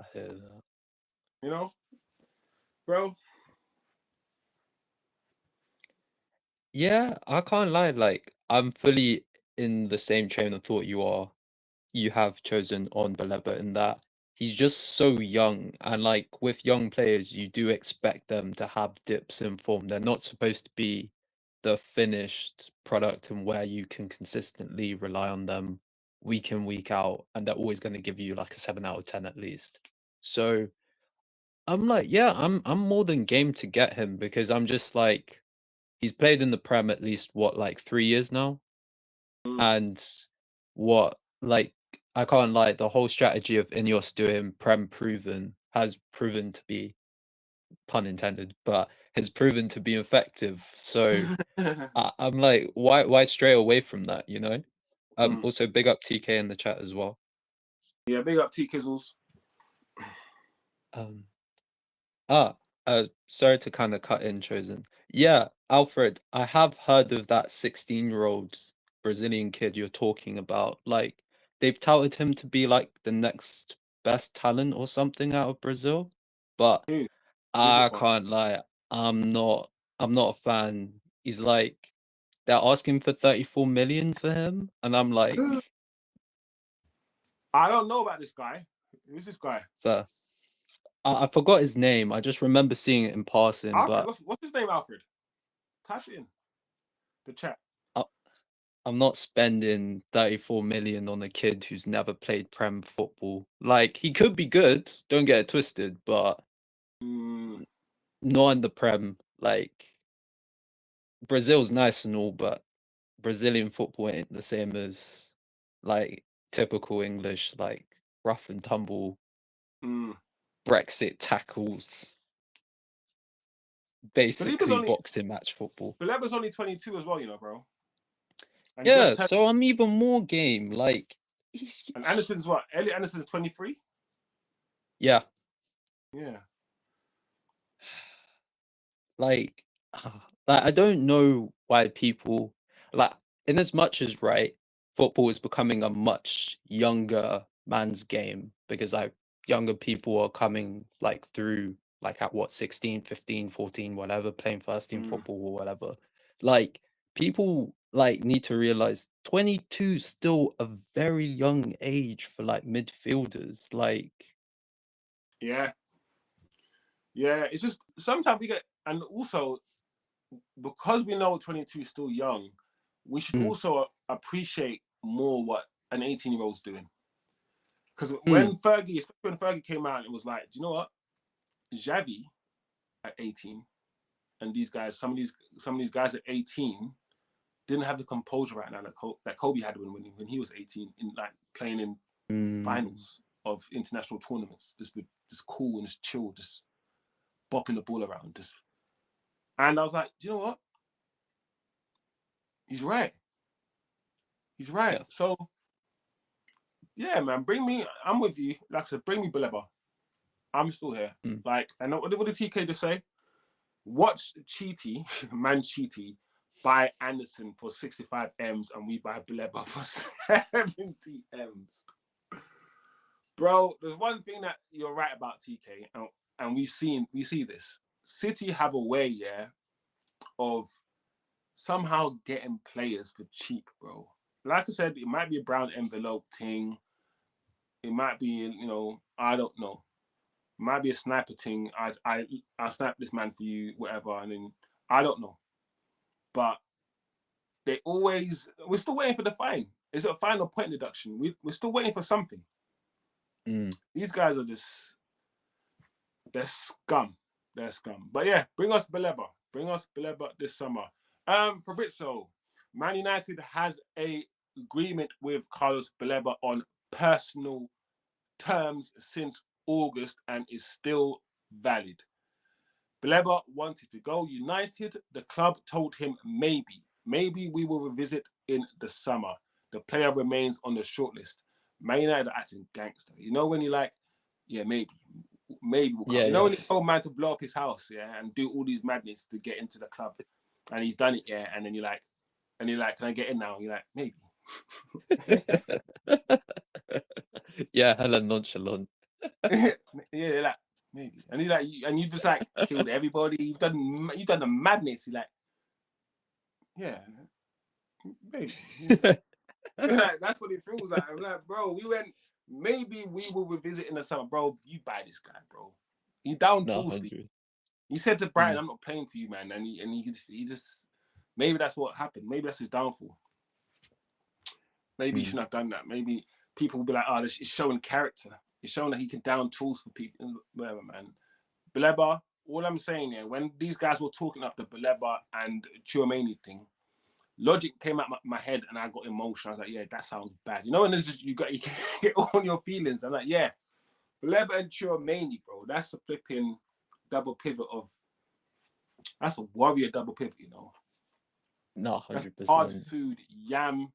You know, bro. Yeah, I can't lie. Like, I'm fully in the same train of thought you are. You have chosen on Baleba in that he's just so young, and like with young players, you do expect them to have dips in form. They're not supposed to be the finished product and where you can consistently rely on them week in, week out, and they're always going to give you like a 7 out of 10 at least. So I'm like, yeah, I'm more than game to get him because I'm just like he's played in the Prem at least what, like 3 years now? And what, like, I can't lie, the whole strategy of Ineos doing Prem proven has proven to be, pun intended, but has proven to be effective. So I'm like, why stray away from that, you know? Also big up TK in the chat as well. Yeah, big up T Kizzles. Sorry to kind of cut in, Chosen. Yeah, Alfred, I have heard of that 16-year-old Brazilian kid you're talking about. Like, they've touted him to be like the next best talent or something out of Brazil, but Who's I this one? can't lie, I'm not a fan. He's like, they're asking for 34 million for him, and I'm like, I don't know about this guy. Who's this guy? the I forgot his name. I just remember seeing it in passing, Alfred. but What's his name? Alfred. Type it in the chat. I'm not spending 34 million on a kid who's never played Prem football. Like, he could be good, don't get it twisted, but not in the Prem. Like, Brazil's nice and all, but Brazilian football ain't the same as like typical English, like rough and tumble Brexit tackles, basically boxing match football. Baleba's only 22 as well, you know, bro. And Yeah, so I'm even more game. Like, and Anderson's what? Elliot Anderson's 23? Yeah. Yeah. like, like I don't know why people like, in as much as right, football is becoming a much younger man's game because like younger people are coming like through like at what 16, 15, 14, whatever, playing first team football or whatever. Like people like need to realize 22 is still a very young age for like midfielders. Like, Yeah. Yeah. It's just sometimes we get, and also because we know 22 is still young, we should mm, also appreciate more what an 18-year-old's doing. Because mm, especially when Fergie came out, it was like, do you know what? Xavi at 18, and these guys, some of these guys at 18 didn't have the composure right now that Kobe had when he was 18, in like playing in mm. finals of international tournaments, just cool and just chill, just bopping the ball around, just. And I was like, do you know what? He's right. He's right. Yeah. So yeah, man, I'm with you. Like I said, bring me Baleba. I'm still here. Mm. Like, and what did TK just say? Watch Cheaty, Man Cheaty, buy Anderson for 65 M's and we buy Baleba for 70 M's. Bro, there's one thing that you're right about, TK, and we see this. City have a way, yeah, of somehow getting players for cheap, bro. Like I said, it might be a brown envelope thing. It might be, I don't know. It might be a sniper thing. I'll snipe this man for you, whatever, and then I don't know. But we're still waiting for the fine. Is it a fine or point deduction? We're still waiting for something. Mm. These guys are just, they're scum. They're scum. But yeah, bring us Baleba. Bring us Baleba this summer. Fabrizio, Man United has a agreement with Carlos Baleba on personal terms since August and is still valid. Baleba wanted to go United. The club told him maybe we will revisit in the summer. The player remains on the shortlist. Man United are acting gangster. You know when you're like, yeah, maybe we'll come. Yeah, You know yeah. when he told man to blow up his house, yeah, and do all these madness to get into the club, and he's done it, yeah, and then you're like, can I get in now? You're like, maybe. Yeah, hella nonchalant. Yeah, like maybe, and you just like killed everybody. You've done the madness. You're like, yeah, maybe. Yeah. Like, that's what it feels like. I'm like, bro, we went. Maybe we will revisit in the summer, bro. You buy this guy, bro. You down No, tools. 100. You said to Brighton, Mm, I'm not playing for you, man, and he just maybe that's what happened. Maybe that's his downfall. Maybe he mm. shouldn't have done that. Maybe people will be like, oh, it's showing character. It's showing that he can down tools for people. Whatever, man. Baleba, all I'm saying here, when these guys were talking up the Baleba and Chouameni thing, logic came out my head and I got emotional. I was like, yeah, that sounds bad. You know, and it's just you get on your feelings. I'm like, yeah, Baleba and Chouameni, bro, that's a flipping double pivot that's a warrior double pivot, you know. No, That's hard 100%. food, yam,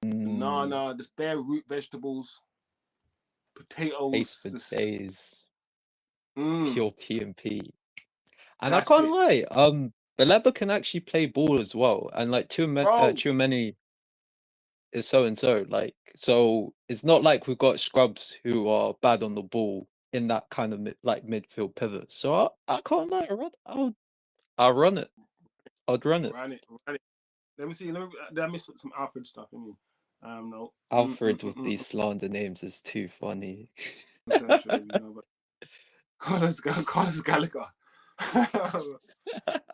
Mm, banana, just bare root vegetables, pace potatoes, for just, days, mm, pure P&P. And I that's can't it. lie, Baleba can actually play ball as well. And like Bro, Tchouaméni is so and so. Like, so it's not like we've got scrubs who are bad on the ball in that kind of midfield pivot. So I can't lie, I'll run it. I'd run it. run it. Let me see. Did I miss some Alfred stuff? I mean, no. Alfred with these slander names is too funny. Essentially, you know, but Carlos Gallagher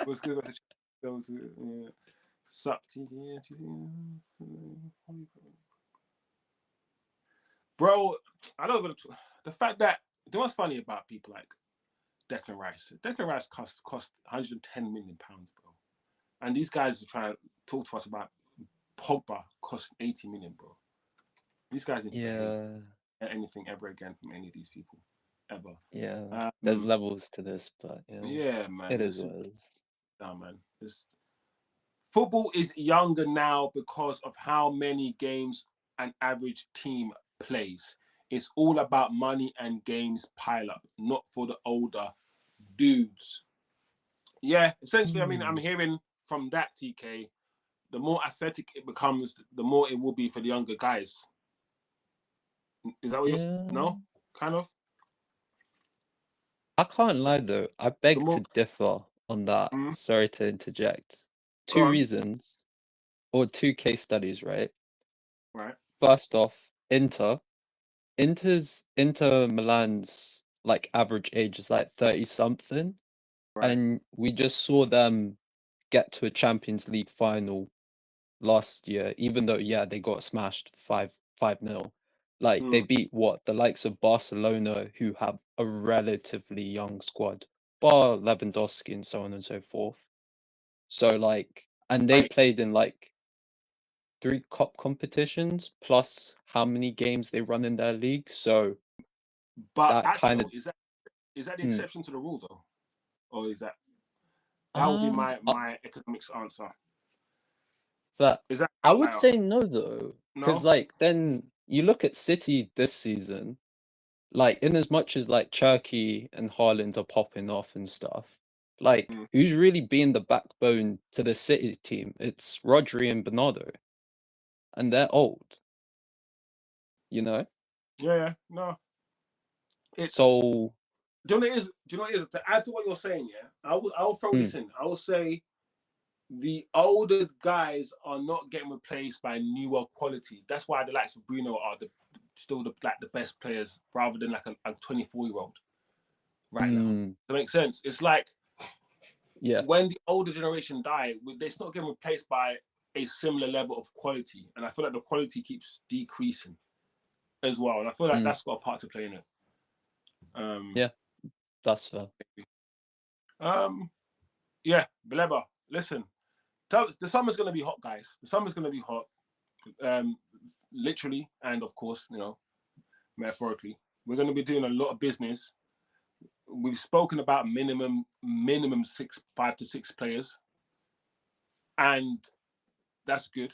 was good. Those, yeah. Sup, bro. I don't even the fact that you know what's funny about people like Declan Rice. Declan Rice cost 110 million pounds, bro. And these guys are trying to talk to us about Pogba costing 80 million, bro. These guys need to behave. Yeah, Anything ever again from any of these people, ever. yeah. There's levels to this, but Yeah, it man. is what it is. No, man. Football is younger now because of how many games an average team plays. It's all about money and games pile up, not for the older dudes. Yeah, essentially, I mean, I'm hearing from that, TK, the more athletic it becomes, the more it will be for the younger guys. Is that what you're saying? No? Kind of? I can't lie though. I The beg more... to differ on that. Sorry to interject. Go 2 on. reasons or 2 case studies, right? Right. First off, Inter Milan's like average age is like 30 something, Right. and we just saw them get to a Champions League final last year, even though they got smashed 5-0. Like they beat the likes of Barcelona, who have a relatively young squad, bar Lewandowski and so on and so forth. So like, and they Right. played in like 3 cup competitions plus how many games they run in their league. So But that kind of actually, is that the exception to the rule though? Or is that would be my economics answer. But Is that I would outlier? say no though, because No? like then you look at City this season, like in as much as like Turkey and Haaland are popping off and stuff, like who's really being the backbone to the City team? It's Rodri and Bernardo, and they're old, you know. Yeah, no. It's So do you know what it is? Do you know what it is? To add to what you're saying, yeah, I'll throw this in. I will say the older guys are not getting replaced by newer quality. That's why the likes of Bruno are still the best players rather than like a 24-year-old right now. Does that make sense? It's like when the older generation die, they're not getting replaced by a similar level of quality. And I feel like the quality keeps decreasing as well. And I feel like that's got a part to play in it. Yeah, that's fair. Yeah, Baleba, listen, the summer's going to be hot, guys. The summer's going to be hot, literally, and of course, metaphorically. We're going to be doing a lot of business. We've spoken about minimum 5 to 6 players, and that's good,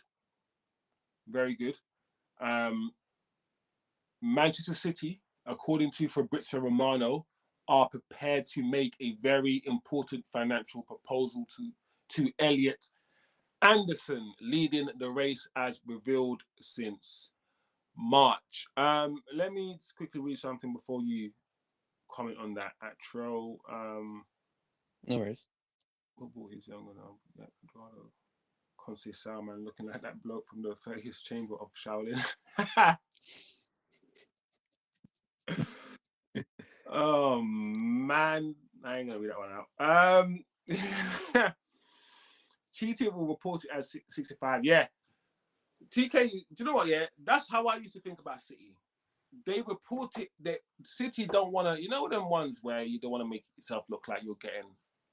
very good. Manchester City, according to Fabrizio Romano, are prepared to make a very important financial proposal to Elliot Anderson, leading the race as revealed since March. Let me just quickly read something before you comment on that. Atro, no worries. football is younger now. Yeah, Conce Salman looking like that bloke from the 30th chamber of Shaolin. Oh man, I ain't gonna read that one out. Cheating will report it as 65. Yeah, TK. Do you know what? Yeah, that's how I used to think about City. They report it that City don't want to. You know them ones where you don't want to make yourself look like you're getting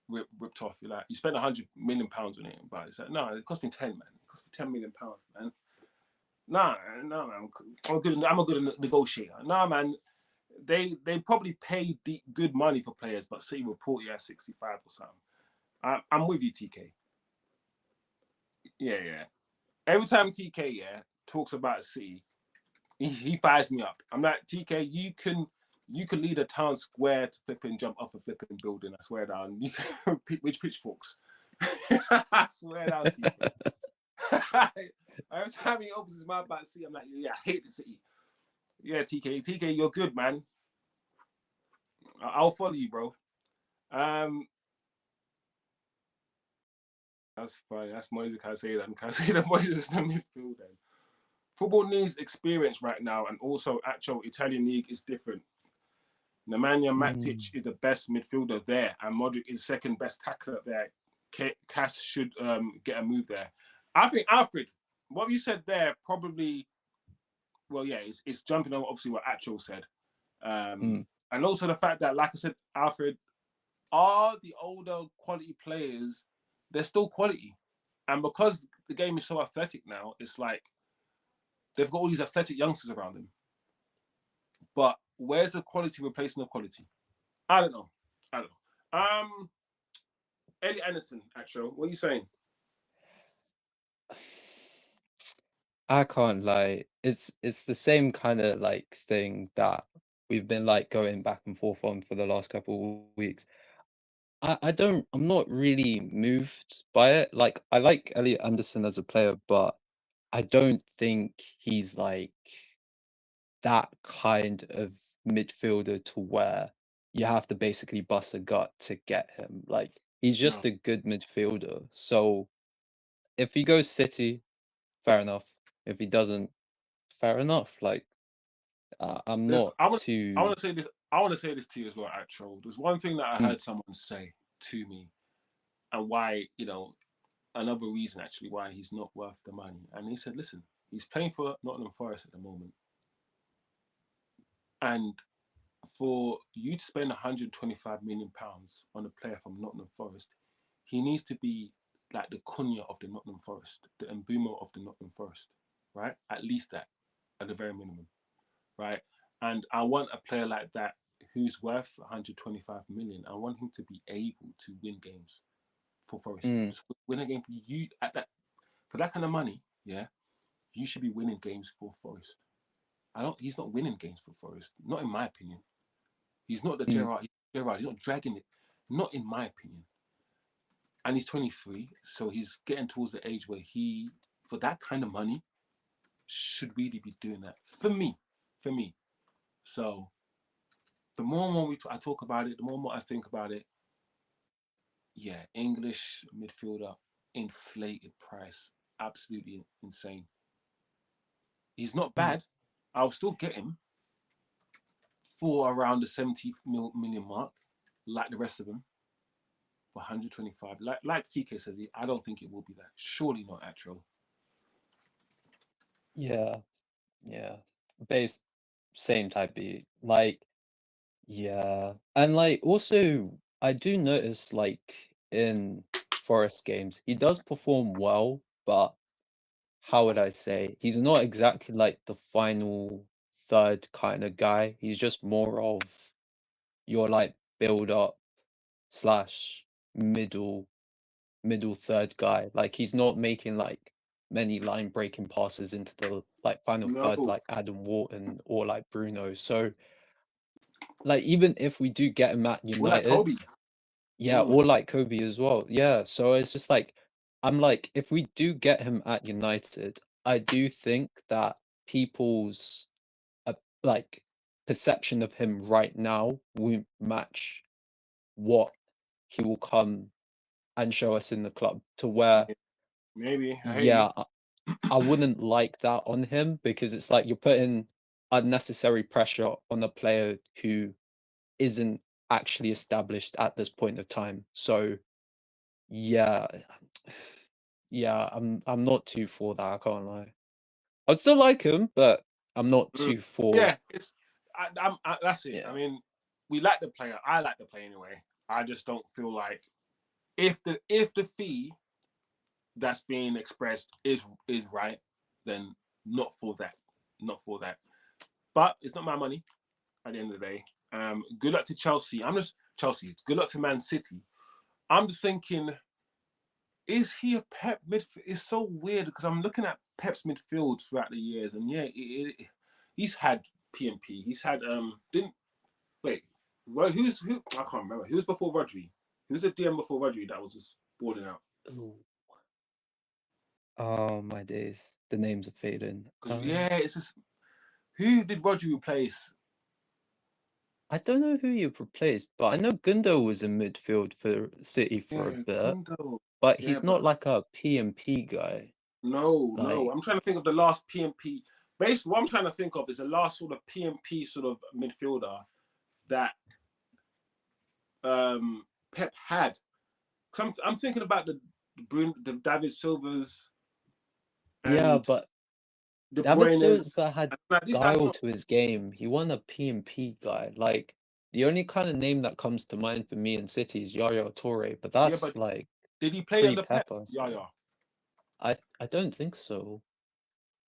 ripped off. You're like you spend £100 million on it, but it's like no, it cost me 10, man. It cost me £10 million, man. Nah, no, man. I'm a good negotiator. Nah, man. They probably pay good money for players, but City report you at 65 or something. I'm with you, TK. Yeah. Every time TK talks about City, he fires me up. I'm like, TK, you can lead a town square to flipping jump off a flipping building. I swear down. You can, which pitchforks? I swear down, TK. Every time he opens his mouth about City, I'm like, yeah, I hate the City. Yeah, TK, you're good, man. I'll follow you, bro. That's fine. That's Moise. Can I say that? Can I say that Moise is in the midfield then? Football needs experience right now, and also actual Italian league is different. Nemanja Matic is the best midfielder there, and Modric is second best tackler there. Cass should get a move there. I think Alfred, what you said there probably, well, yeah, it's jumping on obviously what Actual said, and also the fact that, like I said, Alfred, are the older quality players, they're still quality, and because the game is so athletic now, it's like they've got all these athletic youngsters around them. But where's the quality replacing the quality? I don't know. Elliot Anderson, actually, what are you saying? I can't lie. It's the same kind of like thing that we've been like going back and forth on for the last couple of weeks. I'm not really moved by it. Like, I like Elliot Anderson as a player, but I don't think he's like that kind of midfielder to where you have to basically bust a gut to get him. Like, he's No. just a good midfielder. So if he goes City, fair enough. If he doesn't, fair enough. Like, I'm This not I too. want to say this. I want to say this to you as well, actual. There's one thing that I Mm, heard someone say to me, and why, another reason actually why he's not worth the money. And he said, listen, he's playing for Nottingham Forest at the moment, and for you to spend 125 million pounds on a player from Nottingham Forest, he needs to be like the Cunha of the Nottingham Forest, the Mbumo of the Nottingham Forest, right? At least that, at the very minimum, right? And I want a player like that who's worth 125 million. I want him to be able to win games for Forest. mm, So win a game for you at that for that kind of money. Yeah, you should be winning games for Forest. I don't. He's not winning games for Forest. Not in my opinion. He's not the mm. Gerrard. Gerrard. He's not dragging it. Not in my opinion. And he's 23, so he's getting towards the age where he, for that kind of money, should really be doing that. For me, for me. So the more and more I talk about it, the more and more I think about it. Yeah, English midfielder, inflated price, absolutely insane. He's not Mm. bad. I'll still get him for around the 70 million mark, like the rest of them, for 125. Like TK says, I don't think it will be that. Surely not, actual. Yeah, yeah. Base same type beat. Like, yeah. And like also I do notice like in Forest games, he does perform well, but how would I say? He's not exactly like the final third kind of guy. He's just more of your like build up slash middle middle third guy. Like he's not making like many line breaking passes into the like final third No. like Adam Wharton or like Bruno. So like even if we do get him at We're like United, Kobe. yeah, Mm. or like Kobe as well. Yeah. So it's just like I'm like if we do get him at United, I do think that people's uh, like perception of him right now won't match what he will come and show us in the club to where Maybe. I hear you. yeah I wouldn't like that on him because it's like you're putting unnecessary pressure on a player who isn't actually established at this point of time. So yeah, yeah, I'm not too for that. I can't lie. I'd still like him, but I'm not Mm. too for. Yeah, that's it. I Yeah, mean, we like the player. I like the player anyway. I just don't feel like if the fee that's being expressed is right, then not for that, not for that. But it's not my money at the end of the day. Good luck to Chelsea. I'm just Chelsea. Good luck to Man City. I'm just thinking, is he a Pep midfield? It's so weird because I'm looking at Pep's midfield throughout the years, and yeah, he's had PMP. He's had didn't wait. Well, who? I can't remember. Who was before Rodri? Who's the DM before Rodri that was just balling out? ooh. Oh my days, the names are fading. Because yeah, it's just who did Rodri replace? I don't know who you've replaced, but I know Gundo was in midfield for City for a Yeah, bit, Gundo. but Yeah, he's not but like a PMP guy. no. Like, I'm trying to think of the last PMP. Basically, what I'm trying to think of is the last sort of PMP sort of midfielder that Pep had. Cause I'm thinking about the David Silvers yeah, and but De David Bruyne's. Silva had And like, these guys are guile not. to his game. He won a PMP guy. Like, the only kind of name that comes to mind for me in City is Yaya Toure, but Yeah, that's but like did he play under Pep? pre-Pep, I Yeah, swear. yeah. I don't think so.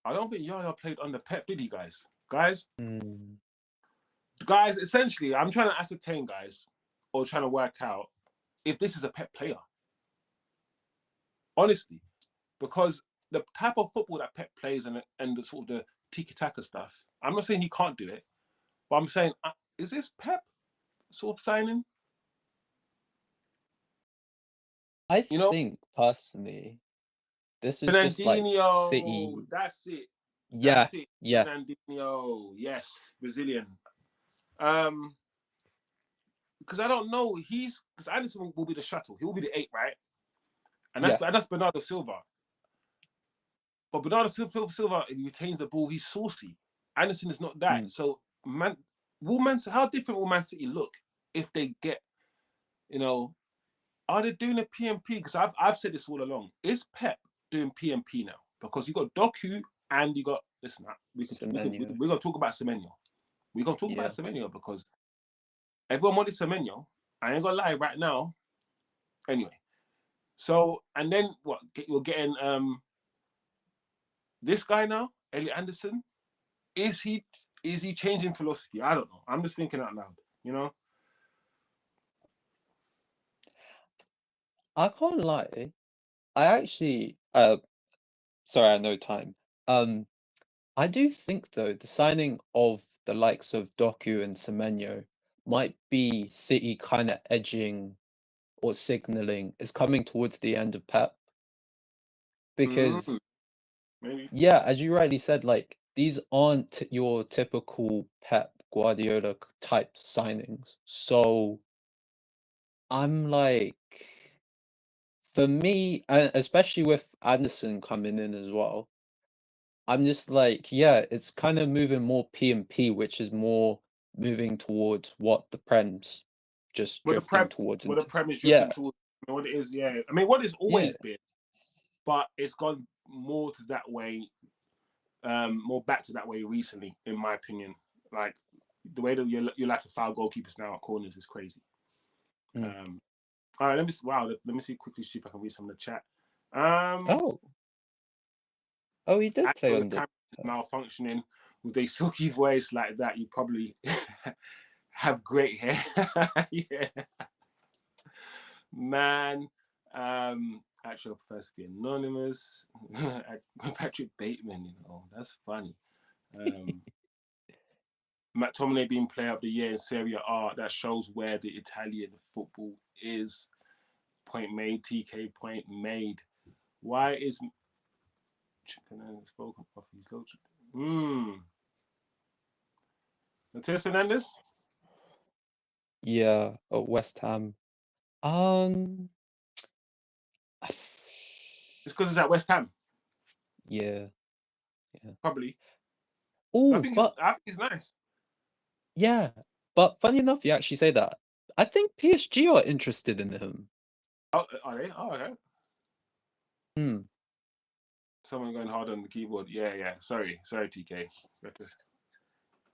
I don't think Yaya played under Pep, did he, guys? Guys, Hmm. guys. Essentially, I'm trying to ascertain, guys, or trying to work out if this is a Pep player. Honestly, because the type of football that Pep plays and the sort of the tiki taka stuff. I'm not saying he can't do it, but I'm saying is this Pep sort of signing? I You know, think personally, this is just like City. Fernandinho. That's it. Yeah, That's it. yeah, Fernandinho. Yes, Brazilian. Because I don't know. Because Anderson will be the shuttle. He will be the 8, right? And yeah. that's Bernardo Silva. But Bernardo Silva, if he retains the ball, he's saucy. Anderson is not that. Mm, So how different will Man City look if they get, you know, are they doing a PMP? Because I've said this all along. Is Pep doing PMP now? Because you got Doku and you got listen. Semenyo. We're gonna talk about Semenyo. We're gonna talk about Yeah. Semenyo because everyone wanted Semenyo. I ain't gonna lie right now. Anyway, so and then what? We're getting this guy now, Elliot Anderson. Is he changing philosophy? I don't know. I'm just thinking out loud. You know. I can't lie. I actually sorry, I know time. I do think though the signing of the likes of Doku and Semenyo might be City kind of edging or signaling it's coming towards the end of Pep because Maybe. yeah, as you rightly said, like these aren't your typical Pep Guardiola type signings. So I'm like, for me, and especially with Anderson coming in as well, I'm just like, yeah, it's kind of moving more P and P, which is more moving towards what the Prem's just drifting towards. What the Into, Prem is drifting yeah, towards. What it is, yeah. I mean, what it's yeah, always been, but it's gone more to that way, more back to that way recently, in my opinion. Like the way that you're allowed to foul goalkeepers now at corners is crazy. mm. All right, let me see quickly see if I can read some of the chat. Um, Oh, oh, he did play Actually, the on the. camera is malfunctioning with a silky voice like that. You probably have great hair. Yeah, man. Actually, I prefer to be anonymous. Patrick Bateman, that's funny. McTominay being Player of the Year in Serie A, that shows where the Italian football is. Point made, TK. Point made. Why is spoken of his loads? Matheus Fernandes? Yeah, at West Ham. Um, It's because it's at West Ham, yeah, yeah. probably. So Oh, but I think he's nice. yeah, but funny enough, you actually say that. I think PSG are interested in him. Oh, are they? Oh, okay. Hmm. Someone going hard on the keyboard. Yeah, yeah. Sorry, TK.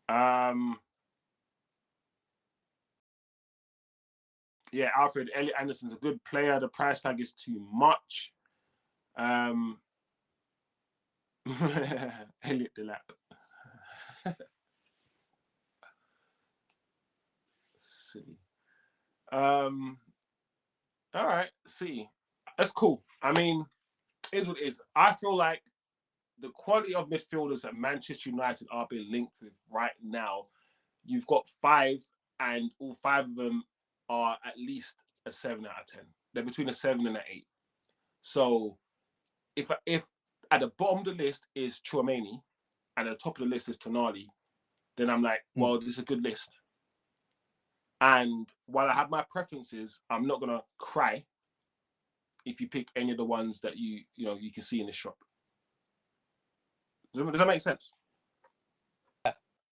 Um, yeah, Alfred Elliot Anderson's a good player. The price tag is too much. Elliot Delap. Let's see. All right. See, that's cool. I mean, is what it is. I feel like the quality of midfielders that Manchester United are being linked with right now, you've got 5, and all 5 of them are at least a 7 out of 10. They're between a 7 and an 8. So if at the bottom of the list is Chouameni and at the top of the list is Tonali, then I'm like, Hmm. well, this is a good list. And while I have my preferences, I'm not gonna cry if you pick any of the ones that you can see in the shop. Does that make sense?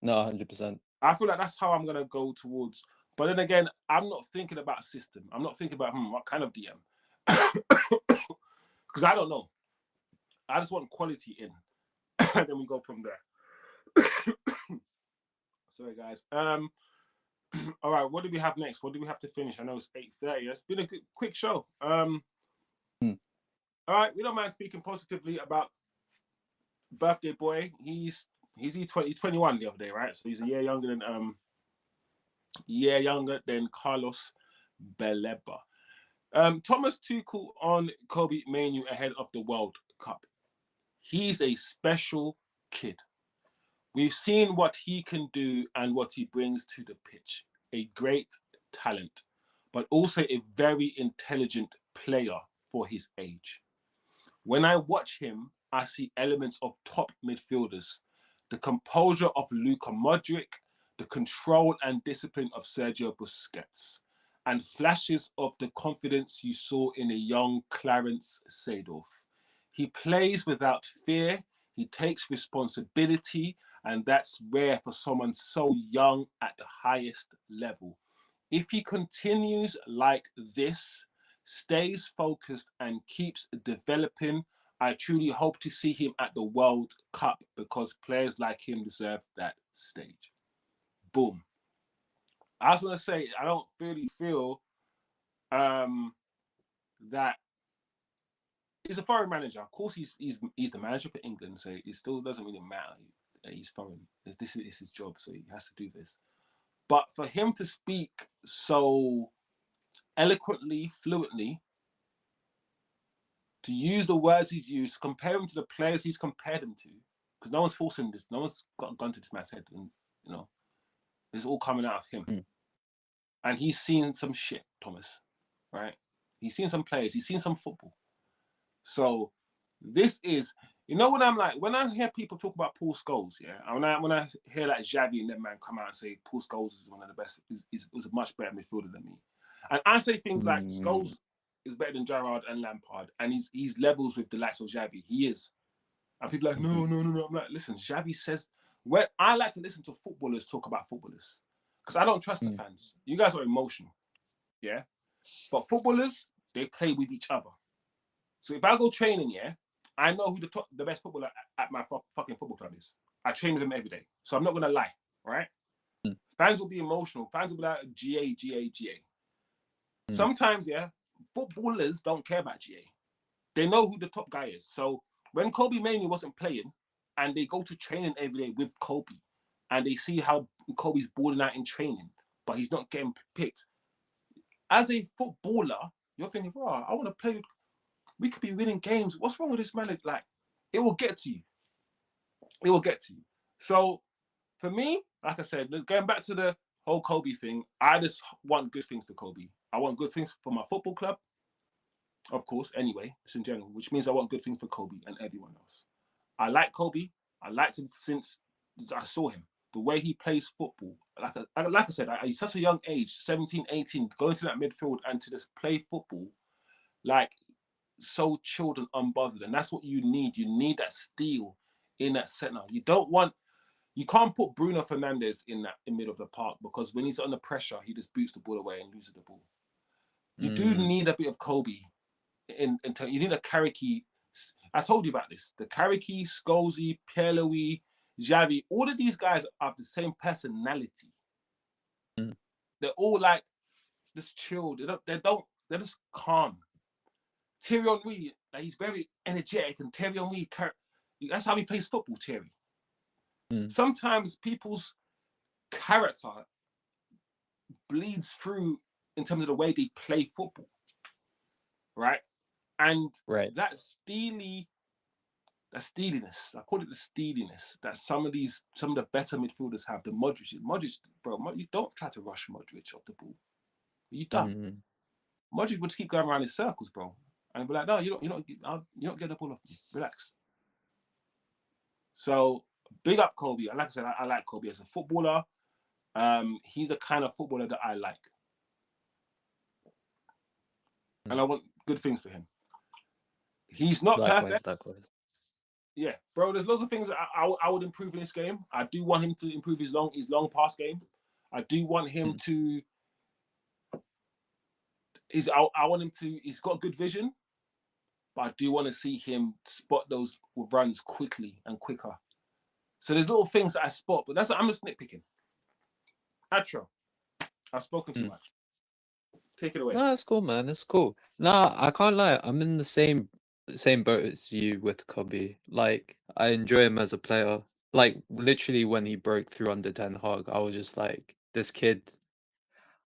No, 100%. I feel like that's how I'm gonna go towards. But then again, I'm not thinking about a system. I'm not thinking about what kind of DM, because I don't know. I just want quality in, and then we go from there. Sorry, guys. All right. What do we have next? What do we have to finish? I know it's 8:30. It's been a good, quick show. Hmm. All right. We don't mind speaking positively about birthday boy. He's 21 the other day, right? So he's a year younger than Carlos Baleba. Thomas Tuchel on Kobe Manu ahead of the World Cup. He's a special kid. We've seen what he can do and what he brings to the pitch. A great talent, but also a very intelligent player for his age. When I watch him, I see elements of top midfielders, the composure of Luka Modric, the control and discipline of Sergio Busquets, and flashes of the confidence you saw in a young Clarence Seedorf. He plays without fear, he takes responsibility, and that's rare for someone so young at the highest level. If he continues like this, stays focused, and keeps developing, I truly hope to see him at the World Cup because players like him deserve that stage. Boom. I was going to say, I don't really feel that he's a foreign manager. Of course, he's the manager for England, so it still doesn't really matter that he's foreign. This is his job, so he has to do this. But for him to speak so eloquently, fluently, to use the words he's used, compare him to the players he's compared him to, because no one's forcing this, no one's got a gun to this man's head, and it's all coming out of him. And he's seen some shit, Thomas, right? He's seen some players, he's seen some football. So this is, when I'm like, when I hear people talk about Paul Scholes, yeah, when I hear like Xavi and that man come out and say Paul Scholes is one of the best, is a much better midfielder than me, and I say things like Scholes is better than Gerrard and Lampard, and he's levels with the likes of Xavi. He is, and people are like no. I'm like, listen, Xavi says. When I like to listen to footballers talk about footballers, because I don't trust the fans. You guys are emotional, yeah, but footballers, they play with each other. So if I go training, yeah, I know who the best footballer at my fucking football club is. I train with him every day. So I'm not going to lie, right? Fans will be emotional. Fans will be like, GA. Sometimes, yeah, footballers don't care about GA. They know who the top guy is. So when Kobe Manu wasn't playing and they go to training every day with Kobe and they see how Kobe's balling out in training, but he's not getting picked. As a footballer, you're thinking, oh, I want to play with, we could be winning games. What's wrong with this man? Like, it will get to you. It will get to you. So, for me, like I said, going back to the whole Kobe thing, I just want good things for Kobe. I want good things for my football club, of course, anyway, just in general, which means I want good things for Kobe and everyone else. I like Kobe. I liked him since I saw him. The way he plays football, like I said, he's such a young age, 17, 18, going to that midfield and to just play football, like, so chilled and unbothered, and that's what you need. You need that steel in that center. You can't put Bruno Fernandes in the middle of the park because when he's under pressure, he just boots the ball away and loses the ball. You do need a bit of Kobe you need a Carrick. I told you about this. The Carrick, Scholesy, Pierre-Louis, Xavi, all of these guys have the same personality. They're all like just chilled. They're just calm. Thierry Henry, like, he's very energetic, and Thierry Henry, that's how he plays football, Thierry. Sometimes people's character bleeds through in terms of the way they play football, right? And that steeliness, I call it the steeliness, that some of the better midfielders have. The Modric, bro, you don't try to rush Modric off the ball. You don't. Modric would keep going around in circles, bro. And be like, no, you don't get the ball off me. Relax. So big up Kobe. And like I said, I like Kobe as a footballer. He's the kind of footballer that I like. And I want good things for him. He's not perfect. Likewise. Yeah, bro, there's lots of things that I would improve in this game. I do want him to improve his long pass game. I do want him to... I want him to... He's got good vision. But I do want to see him spot those runs quickly and quicker. So there's little things that I spot, but I'm just nitpicking. Atro, I've spoken too much. Take it away. No, that's cool, man. It's cool. Nah, I can't lie. I'm in the same boat as you with Kobe. Like, I enjoy him as a player. Like, literally, when he broke through under Ten Hag, I was just like, this kid.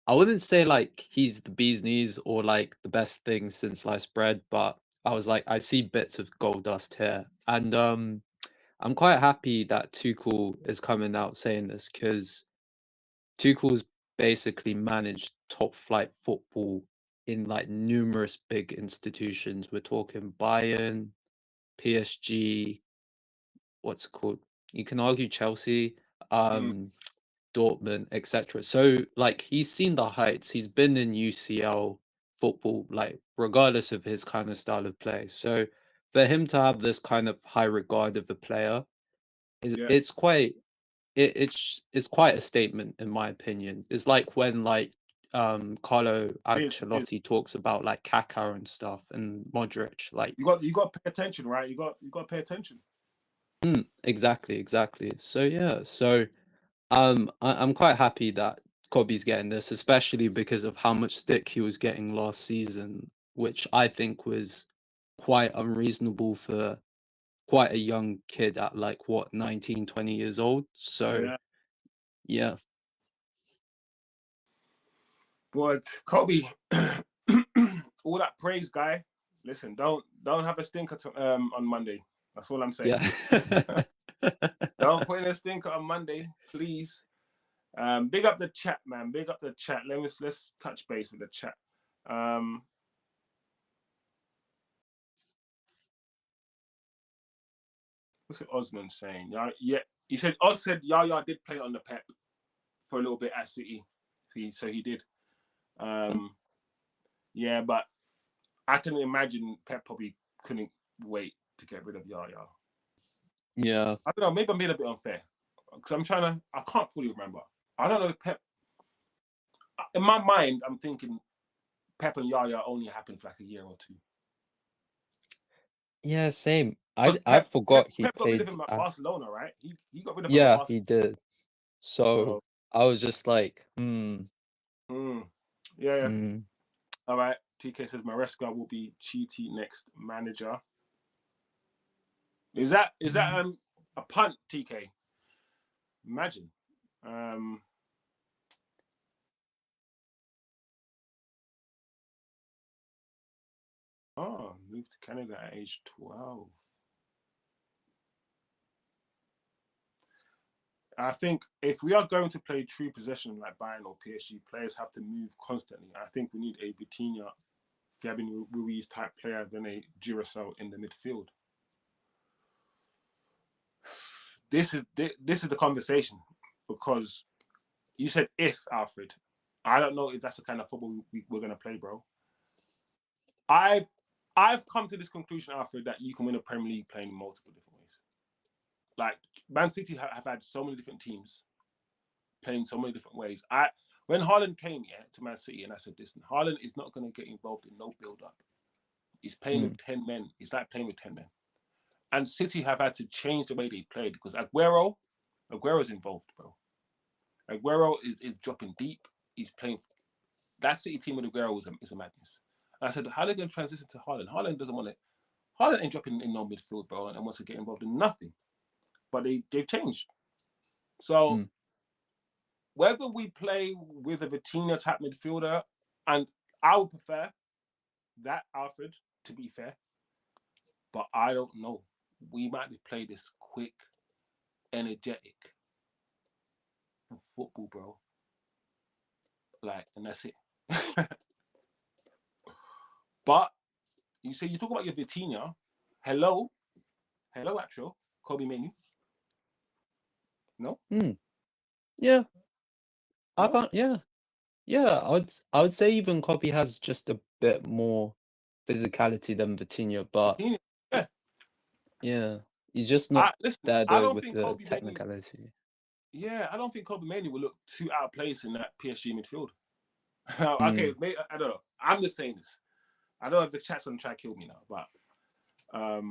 I wouldn't say like he's the bee's knees or like the best thing since sliced bread, but I was like, I see bits of gold dust here, and I'm quite happy that Tuchel is coming out saying this because Tuchel's basically managed top flight football in like numerous big institutions. We're talking Bayern, PSG, what's it called? You can argue Chelsea, Mm, Dortmund, etc. So like he's seen the heights. He's been in UCL football, like regardless of his kind of style of play. So for him to have this kind of high regard of a player is yeah. it's quite a statement in my opinion. It's like when like Carlo It is. Ancelotti talks about like Kaká and stuff and Modric. Like You got to pay attention, right? You got to pay attention. exactly. So yeah, so I'm quite happy that Kobe's getting this, especially because of how much stick he was getting last season, which I think was quite unreasonable for quite a young kid at like what 19, 20 years old. So Yeah. yeah, But Kobe, all that praise, guy. Listen, don't have a stinker on Monday. That's all I'm saying. yeah. Don't put in a stinker on Monday, please. Big up the chat, man. Big up the chat. Let's touch base with the chat. What's it Osman saying? Yeah, he said Oz said Yaya did play on the Pep for a little bit at City. So he did. Yeah, but I can imagine Pep probably couldn't wait to get rid of Yaya. Yeah. I don't know. Maybe I'm being a bit unfair because I can't fully remember. I don't know if Pep. In my mind, I'm thinking Pep and Yaya only happened for like a year or two. Yeah, same. Because I Pep, forgot Pep, he Pep got rid of played him at at Barcelona, right? He got rid of him at yeah, he Barcelona. did. So So, I was just like, yeah. hmm. All right. TK says Maresca will be Cheaty next manager. Is that a punt, TK? Imagine. Moved to Canada at age 12. I think if we are going to play true possession like Bayern or PSG, players have to move constantly. I think we need a Vitinha, Fabian Ruiz type player than a Duracell in the midfield. This is the conversation because you said if Alfred. I don't know if that's the kind of football we're going to play, bro. I've come to this conclusion, Alfred, that you can win a Premier League playing in multiple different ways. Like Man City have had so many different teams playing so many different ways. When Haaland came here to Man City, and I said, listen, Haaland is not going to get involved in no build-up. He's playing with 10 men. It's like playing with 10 men. And City have had to change the way they played because Aguero's involved, bro. Aguero is dropping deep. He's playing. That City team with Aguero is a madness. And I said, how are they going to transition to Haaland? Haaland doesn't want it. Haaland ain't dropping in no midfield, bro, and wants to get involved in nothing. But they've changed. So whether we play with a Vitinha type midfielder, and I would prefer that, Alfred, to be fair, but I don't know. We might play this quick, energetic football, bro. Like, and that's it. But you say you talk about your Vitinha. Hello, actual Kobe Menu. No, Yeah. I no. can't yeah, I would say even Kobe has just a bit more physicality than Vitinha, but Vitinha. Yeah. yeah, he's just not Listen. there I though don't with think the Kobe Menu. technicality. Yeah, I don't think Kobe Manu will look too out of place in that PSG midfield. Mm. Okay, I don't know. I'm just saying this. I don't know if the chat's gonna try to kill me now, but I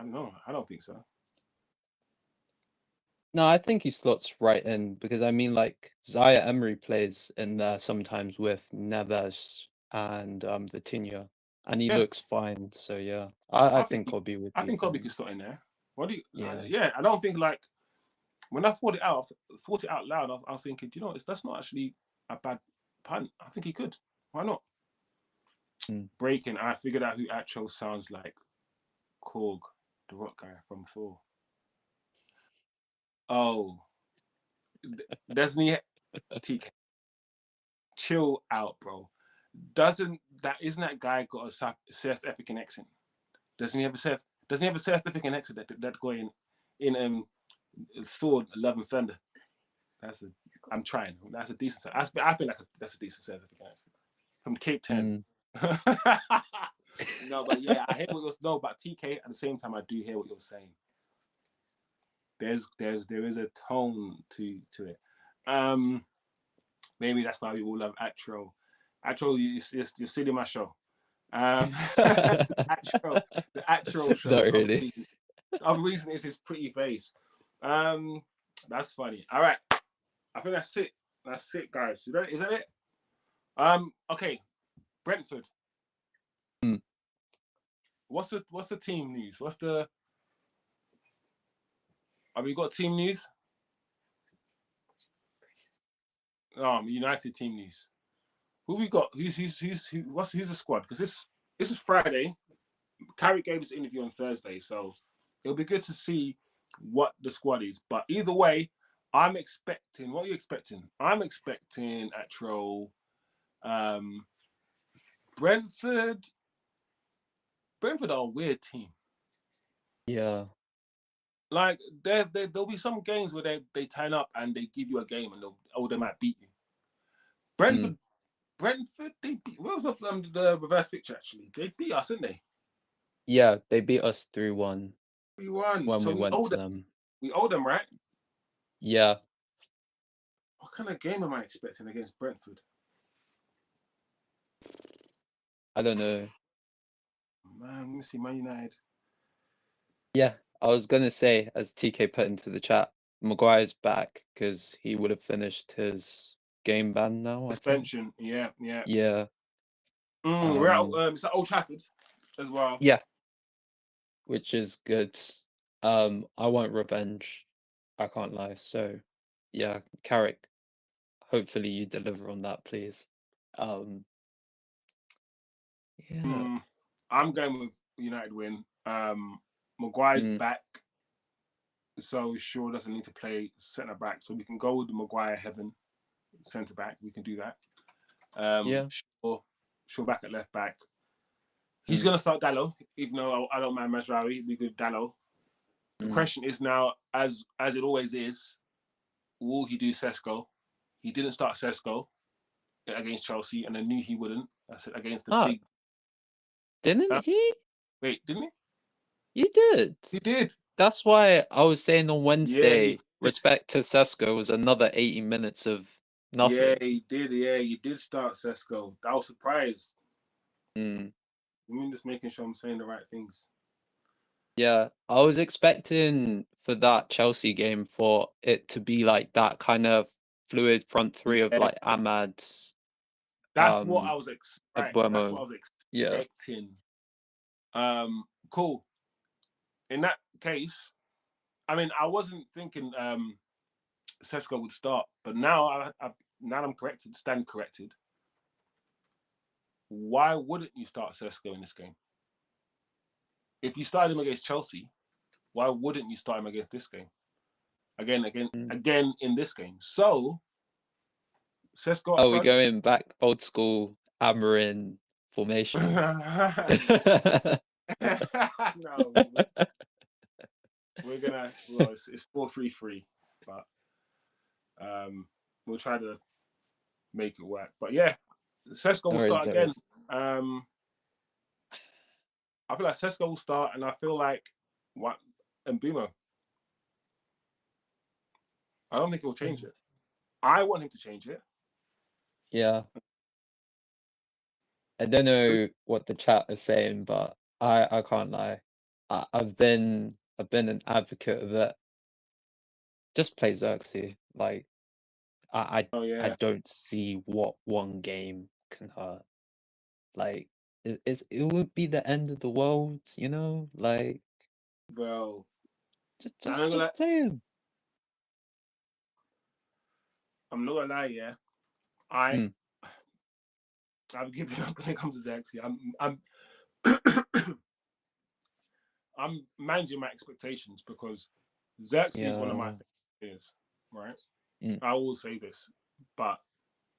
don't know. I don't think so. No, I think he slots right in because I mean, like Zaya Emery plays in there sometimes with Neves and Vitinha, and he Yeah, looks fine. So yeah, I I think think Kobe would I be think Kobe could fine. slot in there. What do you? Yeah. Yeah, I don't think like when I thought it out loud. I was thinking, you know, that's not actually a bad punt. I think he could. Why not? Mm. Breaking. I figured out who actual sounds like Korg, the rock guy from Thor. Oh, doesn't he? TK. chill out, bro. Isn't that guy got a South African accent? Doesn't he have a South African accent that going in Thor, Love and Thunder? I'm trying. That's a decent. I feel like that's a decent South African accent from Cape Town. No, but yeah, I hear what you're no, but TK at the same time I do hear what you're saying. There is a tone to it. Maybe that's why we all love Atro. Atro, you're stealing my show. The Atro show. Not really. The other reason is his pretty face. That's funny. All right, I think that's it. That's it, guys. Is that it? Okay, Brentford. What's the team news? Have we got team news? United team news. Who we got? Who's the squad? Because this is Friday. Carrick gave his interview on Thursday, so it'll be good to see what the squad is. But either way, I'm expecting. What are you expecting? I'm expecting Atro, Brentford. Brentford are a weird team. Yeah. Like there'll be some games where they turn up and they give you a game and they might beat you. Brentford, they beat. What was up the reverse picture actually? They beat us, didn't they? Yeah, they beat us 3-1. 3-1. When So we went to them. We owe them, right? Yeah. What kind of game am I expecting against Brentford? I don't know. Man, let me see Man United. Yeah, I was gonna say, as TK put into the chat, Maguire's back because he would have finished his game ban now. Suspension. I think. Yeah. We're at it's at Old Trafford as well. Yeah, which is good. I want revenge. I can't lie. So, yeah, Carrick. Hopefully you deliver on that, please. Yeah. I'm going with United win. Maguire's back, so Shaw doesn't need to play centre back, so we can go with the Maguire Heaven centre back. We can do that. Shaw back at left back. He's gonna start Dallo, even though I don't mind Mazraoui. We could Dallo. The question is now, as it always is, will he do Sesko? He didn't start Sesko against Chelsea, and I knew he wouldn't. I said against the big. Didn't he? Wait, didn't he? You did. He did. That's why I was saying on Wednesday, respect to Sesko was another 80 minutes of nothing. Yeah, he did. Yeah, he did start Sesko. I was surprised. I'm just making sure I'm saying the right things. Yeah, I was expecting for that Chelsea game for it to be like that kind of fluid front three of like Ahmad. That's what I was expecting. That's what I was expecting. Yeah. Cool. In that case, I mean, I wasn't thinking Sesko would start, but now I'm stand corrected. Why wouldn't you start Sesko in this game? If you started him against Chelsea, why wouldn't you start him against this game? Again in this game. So Sesko. Are we going back old school Amarin formation? No, we're gonna. Well, it's 4-3-3, but we'll try to make it work. But yeah, Sesko will start again. I feel like Sesko will start, and I feel like Mbeumo. I don't think he'll change it. I want him to change it. Yeah. I don't know what the chat is saying, but I can't lie. I've been an advocate of it. Just play Xerxes. Like I don't see what one game can hurt. Like it would be the end of the world, you know? Like, bro, just play him. I'm not gonna lie, yeah. I've given up when it comes to Xerxes. I'm managing my expectations because Xerxes is one of my favorite players, right? I will say this, but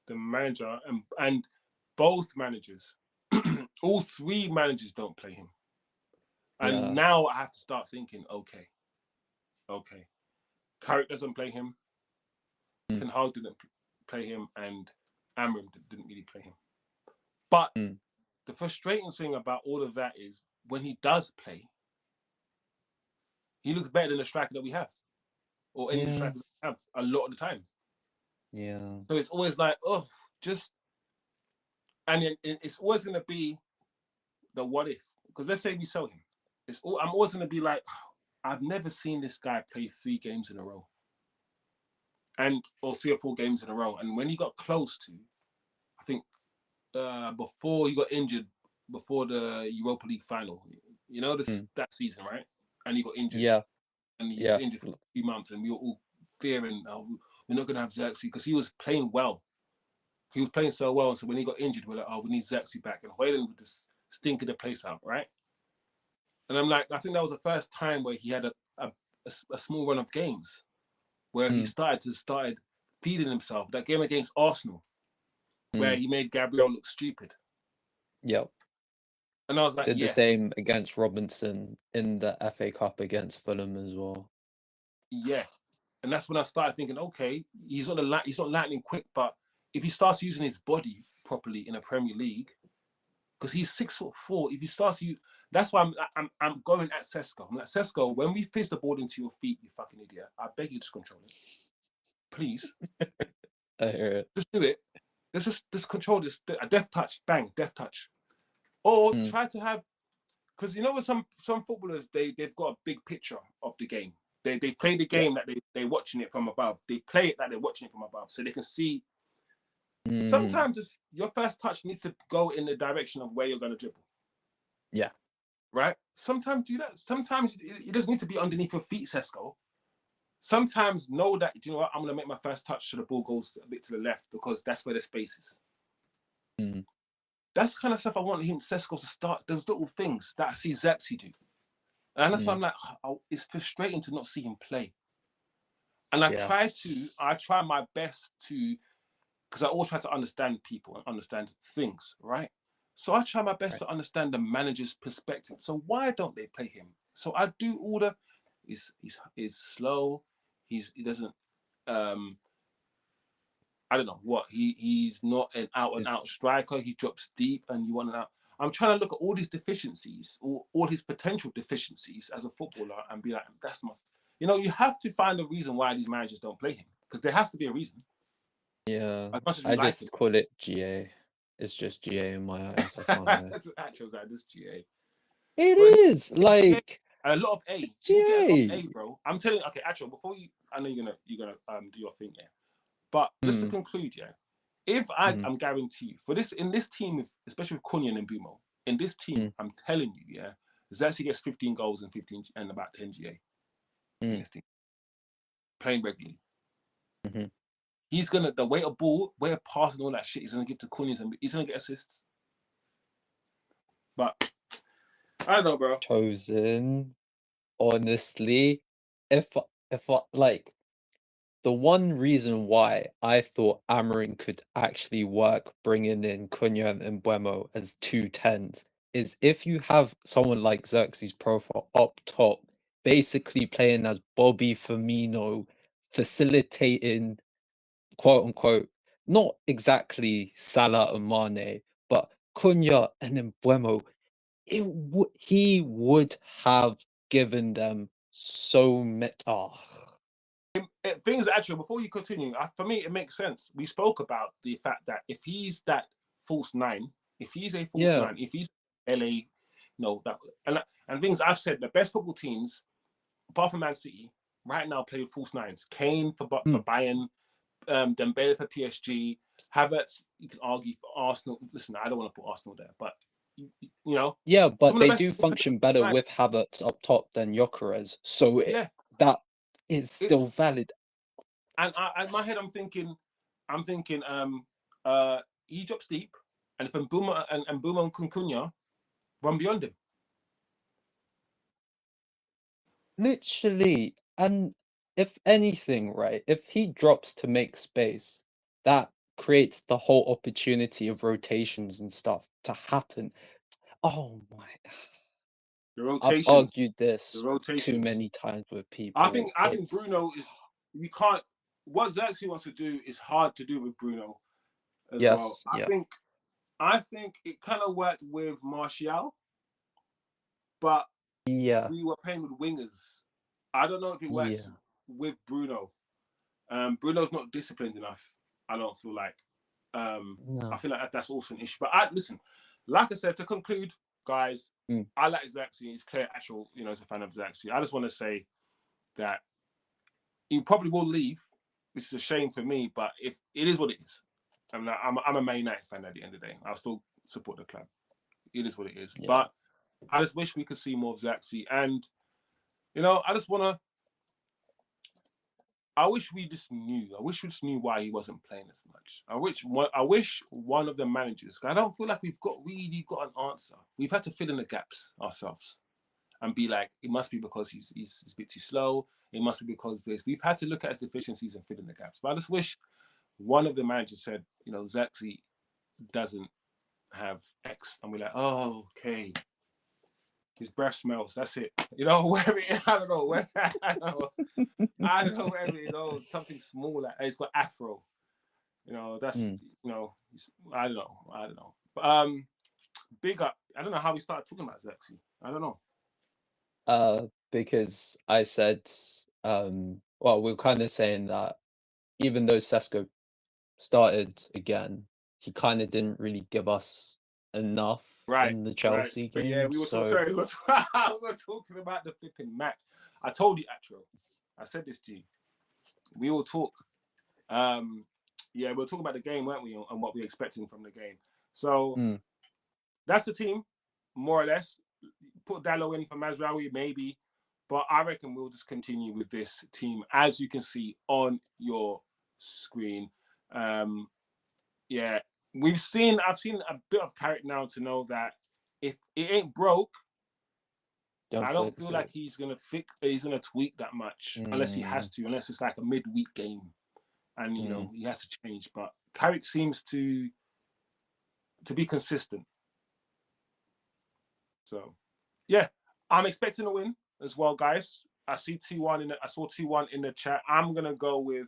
the manager, and both managers, all three managers don't play him. And Yeah. now I have to start thinking, okay. Carrick doesn't play him. Mm. Ten Hag didn't play him, and Amram didn't really play him. But the frustrating thing about all of that is when he does play, he looks better than the striker that we have, or any of the strikers we have a lot of the time. Yeah. So it's always like, and it's always going to be the what if. Because let's say we sell him, I'm always going to be like, I've never seen this guy play 3 games in a row, or 3 or 4 games in a row. And when he got close to, I think, before he got injured, before the Europa League final, you know, that season, right? And he got injured. Yeah. And he was injured for a few months, and we were all fearing, we're not going to have Xerxes, because he was playing well. He was playing so well, and so when he got injured, we're like, we need Xerxes back. And Hoyland would just stink the place out, right? And I'm like, I think that was the first time where he had a small run of games where he started feeding himself. That game against Arsenal, where he made Gabriel look stupid. Yep. And I was like, Did the same against Robinson in the FA Cup against Fulham as well. Yeah. And that's when I started thinking, okay, he's not lightning quick, but if he starts using his body properly in a Premier League, because he's 6'4", if he starts to, that's why I'm going at Sesko. I'm like, Sesko, when we fizz the ball into your feet, you fucking idiot, I beg you, just control it, please. I hear it. Just do it. Let's just control this. A deft touch, bang, deft touch, or try to have, because you know, with some footballers, they've got a big picture of the game. They play the game that they're watching it from above. They play it that they're watching it from above, so they can see. Sometimes your first touch needs to go in the direction of where you're going to dribble. Yeah. Right? Sometimes do that. Sometimes it doesn't need to be underneath your feet, Sesko. Sometimes know that, you know what, I'm going to make my first touch so the ball goes a bit to the left, because that's where the space is. That's the kind of stuff I want him, Sesko, to start. Those little things that I see Xerxes do. And that's why I'm like, it's frustrating to not see him play. And I try my best to, because I always try to understand people and understand things, right? So I try my best to understand the manager's perspective. So why don't they play him? So I do all the, he's slow, he doesn't, I don't know what, he's not an out and out striker, he drops deep and you want an out. I'm trying to look at all these deficiencies, or all his potential deficiencies as a footballer, and be like, that's must, you know, you have to find a reason why these managers don't play him, because there has to be a reason. Yeah. As much as we I like just him. call it GA. It's just GA in my eyes. I can't lie. That's actual, this GA. It But is like a lot of A. it's You'll get a lot of GA. A, bro. I'm telling you. Okay, actually, before you, I know you're gonna do your thing, yeah. But just to conclude, yeah, if I'm guarantee you for this, in this team, especially with Cunha and Bumo, in this team, I'm telling you, yeah, Zaxi gets 15 goals and 15 and about 10 GA in this team, playing regularly. He's gonna, the weight of ball, weight of passing, all that shit, he's gonna give to Cunha, and he's gonna get assists. But I don't know, bro. Chosen. Honestly, if like, the one reason why I thought Amarin could actually work bringing in Cunha and Mbeumo as 2 10s is if you have someone like Xerxes' profile up top, basically playing as Bobby Firmino, facilitating, quote unquote, not exactly Salah and Mane, but Cunha and Mbeumo, he would have given them so much. Things actually, before you continue, for me, it makes sense. We spoke about the fact that if he's that false 9, if he's a false 9, if he's LA, no, that and things I've said, the best football teams, apart from Man City, right now play with false 9s. Kane for Bayern, Dembele for PSG, Havertz, you can argue for Arsenal. Listen, I don't want to put Arsenal there, but you know. Yeah, but they do function better with Havertz up top than Gyökeres, so that is still valid. And in my head, I'm thinking, he drops deep, and if Mbeumo and Cunha run beyond him. Literally, and if anything, right, if he drops to make space, that creates the whole opportunity of rotations and stuff to happen. Oh my! The I've rotations, argued this the too rotations. many times with I people. think Bruno is. You can't. What Xerxes wants to do is hard to do with Bruno as well. Yes, I think it kind of worked with Martial, but yeah, we were playing with wingers. I don't know if it works yeah. with Bruno. Bruno's not disciplined enough. I don't feel like. I No. feel like that's also an issue. But listen, like I said, to conclude, guys, I like Xerxes. It's clear, actual, as a fan of Xerxes. I just want to say that he probably will leave, which is a shame for me. But if it is what it is, I'm a Man United fan at the end of the day. I'll still support the club. It is what it is. Yeah. But I just wish we could see more of Xerxes. And I just want to. I wish we just knew. I wish we just knew why he wasn't playing as much. I wish one of the managers. I don't feel like we've really got an answer. We've had to fill in the gaps ourselves and be like, it must be because he's a bit too slow. It must be because this. We've had to look at his deficiencies and fill in the gaps. But I just wish one of the managers said, Xerxes doesn't have X, and we're like, oh, okay. His breath smells. That's it. Where it is, I don't know where. I don't know where it is. Something small like he's got afro. That's I don't know. But big up. I don't know how we started talking about Xerxes. I don't know. Because I said, well, we're kind of saying that even though Sesko started again, he kind of didn't really give us enough in the Chelsea But yeah, game. we were So we were talking about the flipping match. I told you, Atro. I said this to you. We will talk. We'll talk about the game, weren't we, and what we're expecting from the game. So that's the team, more or less. Put Dallo in for Mazraoui, maybe, but I reckon we'll just continue with this team, as you can see on your screen. I've seen a bit of Carrick now to know that if it ain't broke, I don't feel like he's gonna tweak that much unless he has to, unless it's like a midweek game and he has to change. But Carrick seems to be consistent. So yeah, I'm expecting a win as well, guys. I saw 2-1 in the chat. I'm going with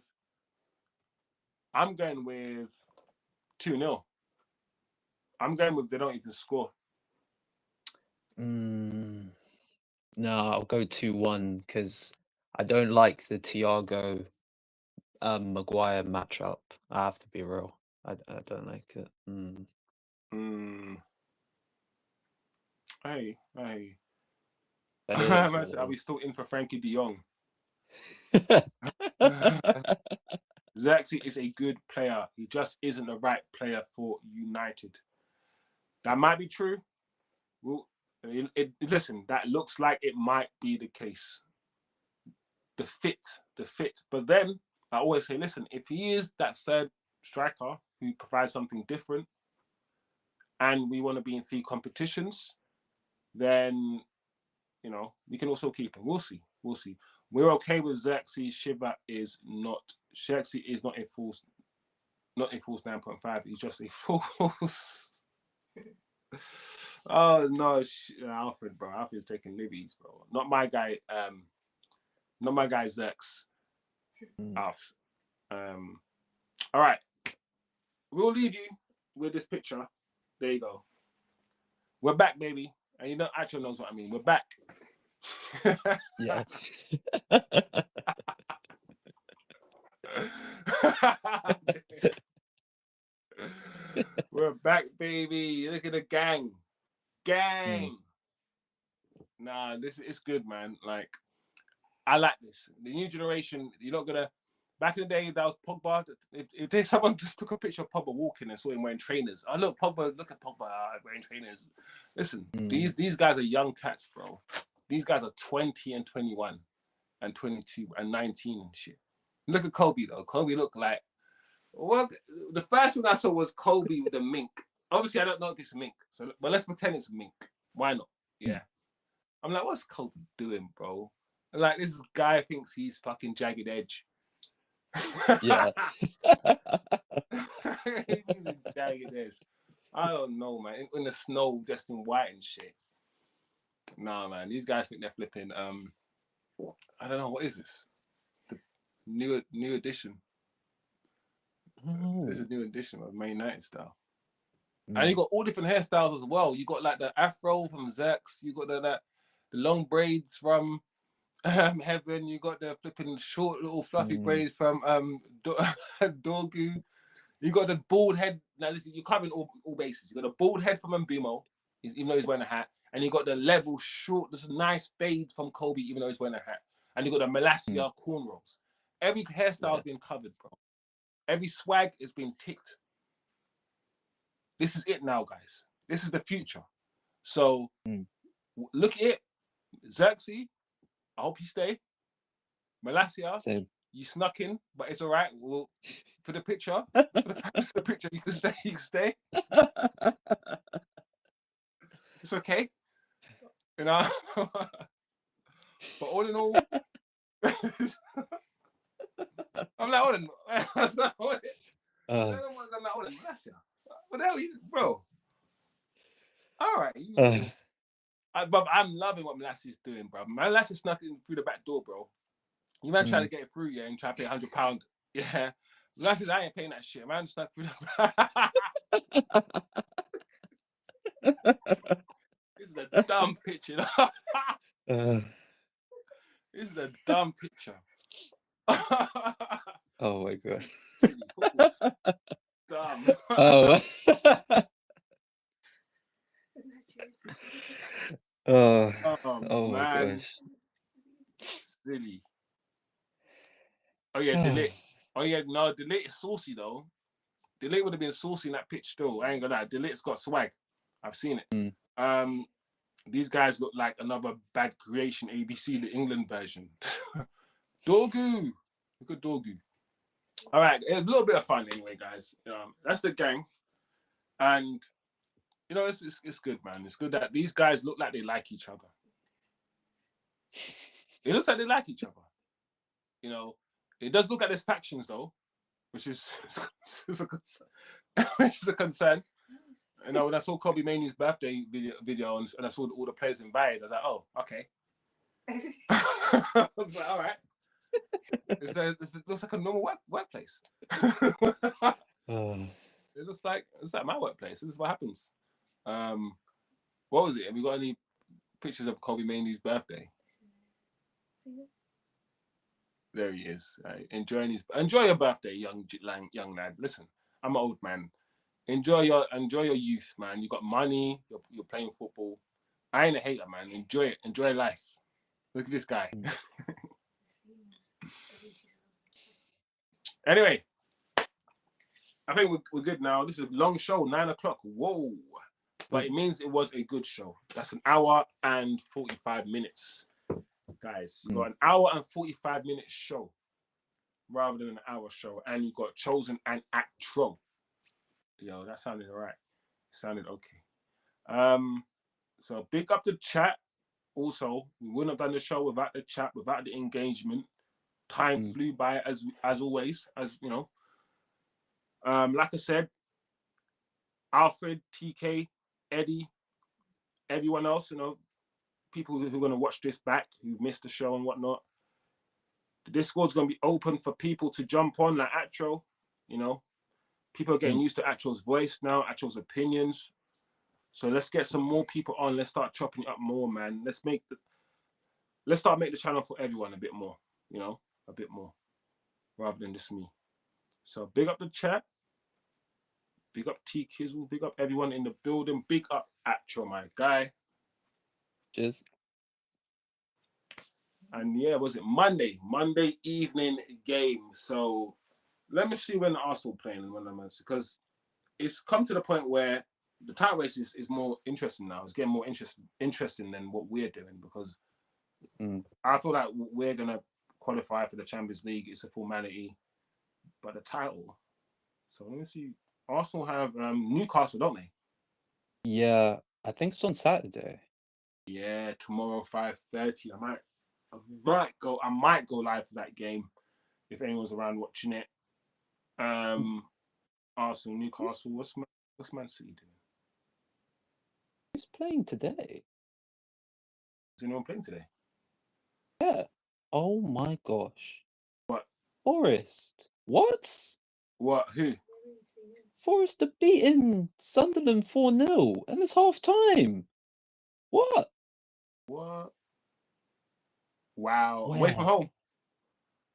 2-0. I'm going with they don't even score. no, I'll go 2-1 because I don't like the Thiago Maguire matchup. I have to be real. I don't like it. Hey. But Are we still in for Frankie de Jong? Xerxes is a good player. He just isn't the right player for United. That might be true. Listen, that looks like it might be the case. The fit. But then I always say, listen, if he is that third striker who provides something different, and we want to be in 3 competitions, then we can also keep him. We'll see. We're okay with Xerxes. Xerxes is not a full 9.5. He's just a false. Oh no, Alfred, bro. Alfred's taking libbies, bro. Not my guy. Not my guy Zex. Alf. All right. We'll leave you with this picture. There you go. We're back, baby. And Acho knows what I mean. We're back. yeah. We're back, baby. Look at the gang. Nah, this is good, man. Like, I like this. The new generation, you're not gonna. Back in the day, that was Pogba. If someone just took a picture of Pogba walking and saw him wearing trainers, look at Pogba wearing trainers. Listen, these guys are young cats, bro. These guys are 20 and 21 and 22 and 19 and shit. Look at Kobe though. Kobe looked like the first one I saw was Kobe with a mink. Obviously, I don't know if it's mink, but let's pretend it's mink. Why not? Yeah. I'm like, what's Kobe doing, bro? Like, this guy thinks he's fucking Jagged Edge. Yeah. He needs a jagged edge. I don't know, man. In the snow, just in white and shit. Nah, man. These guys think they're flipping. I don't know, what is this? The new edition. This is new edition of Man United style. And you got all different hairstyles as well. You got like the afro from Zex. You got the long braids from Heaven. You got the flipping short little fluffy braids from Dorgu. You got the bald head. Now listen, you're covering all bases. You got the bald head from Mbimo, even though he's wearing a hat. And you got the level short, this nice fade from Kobe, even though he's wearing a hat. And you got the Malasia cornrows. Every hairstyle's been covered, bro. Every swag is being ticked. This is it now, guys. This is the future. So look at it. Xerxes, I hope you stay. Malasia, Same. you snuck in, but it's all right. We'll, for the picture, you can stay. You can stay. It's okay. You know? But all in all, I'm like, hold on. I'm like, hold on. Malasia. What the hell you, bro? All right. But I'm loving what Malasia is doing, bro. Malasia snuck in through the back door, bro. You man trying to get it through, yeah, and try to pay £100. Yeah. Malasia, I ain't paying that shit. Man snuck through the This is a dumb picture. This is a dumb picture. Oh my god. Dumb. Oh. Oh my man. gosh. Silly. Oh yeah, Ligt. Oh yeah, no, Ligt is saucy though. Ligt would have been saucy in that pitch still. I ain't gonna lie. Lit's got swag. I've seen it. These guys look like another bad creation ABC, the England version. Dorgu. Look at Dorgu. All right, a little bit of fun anyway, guys. That's the gang. And you know, it's good, man. It's good that these guys look like they like each other. It looks like they like each other. You know, it does look like there's factions though, which is a concern. You know, when I saw Kobe Mainoo's birthday video and I saw all the players invited, I was like, oh, okay. I was like, all right. It looks like a normal workplace. It looks like it's like my workplace. This is what happens. What was it? Have you got any pictures of Kobe Mainoo's birthday? There he is. Right. Enjoy your birthday, young lad. Listen, I'm an old man. Enjoy your youth, man. You got money. You're playing football. I ain't a hater, man. Enjoy it. Enjoy life. Look at this guy. Anyway, I think we're good now. This is a long show, 9 o'clock. Whoa. But it means it was a good show. That's an hour and 45 minutes. Guys, you got an hour and 45-minute show rather than an hour show. And you got chosen and actro. Yo, that sounded all right. Sounded okay. So big up the chat. Also, we wouldn't have done the show without the chat, without the engagement. Time flew by as always, as you know. Like I said, Alfred, TK, Eddie, everyone else, you know, people who are going to watch this back, who missed the show and whatnot. The Discord's going to be open for people to jump on, like Atro, you know. People are getting used to Atro's voice now, Atro's opinions. So let's get some more people on. Let's start chopping it up more, man. Let's start make the channel for everyone a bit more, you know, a bit more, rather than just me. So big up the chat. Big up T Kizzle. Big up everyone in the building. Big up Atro, my guy. Cheers. And yeah, was it Monday evening game? So let me see when Arsenal playing in one of them, because it's come to the point where the title race is more interesting now. It's getting more interesting than what we're doing, because I feel like we're gonna qualify for the Champions League. It's a formality, but the title. So let me see. Arsenal have Newcastle, don't they? Yeah, I think it's on Saturday. Yeah, tomorrow 5:30. I might go live for that game if anyone's around watching it. Arsenal, Newcastle. What's Man City doing? Who's playing today? Is anyone playing today? Yeah. Oh my gosh. What? Forest. What? What? Who? Forest are beating Sunderland 4-0 and it's half time. What? What? Wow. Away from home.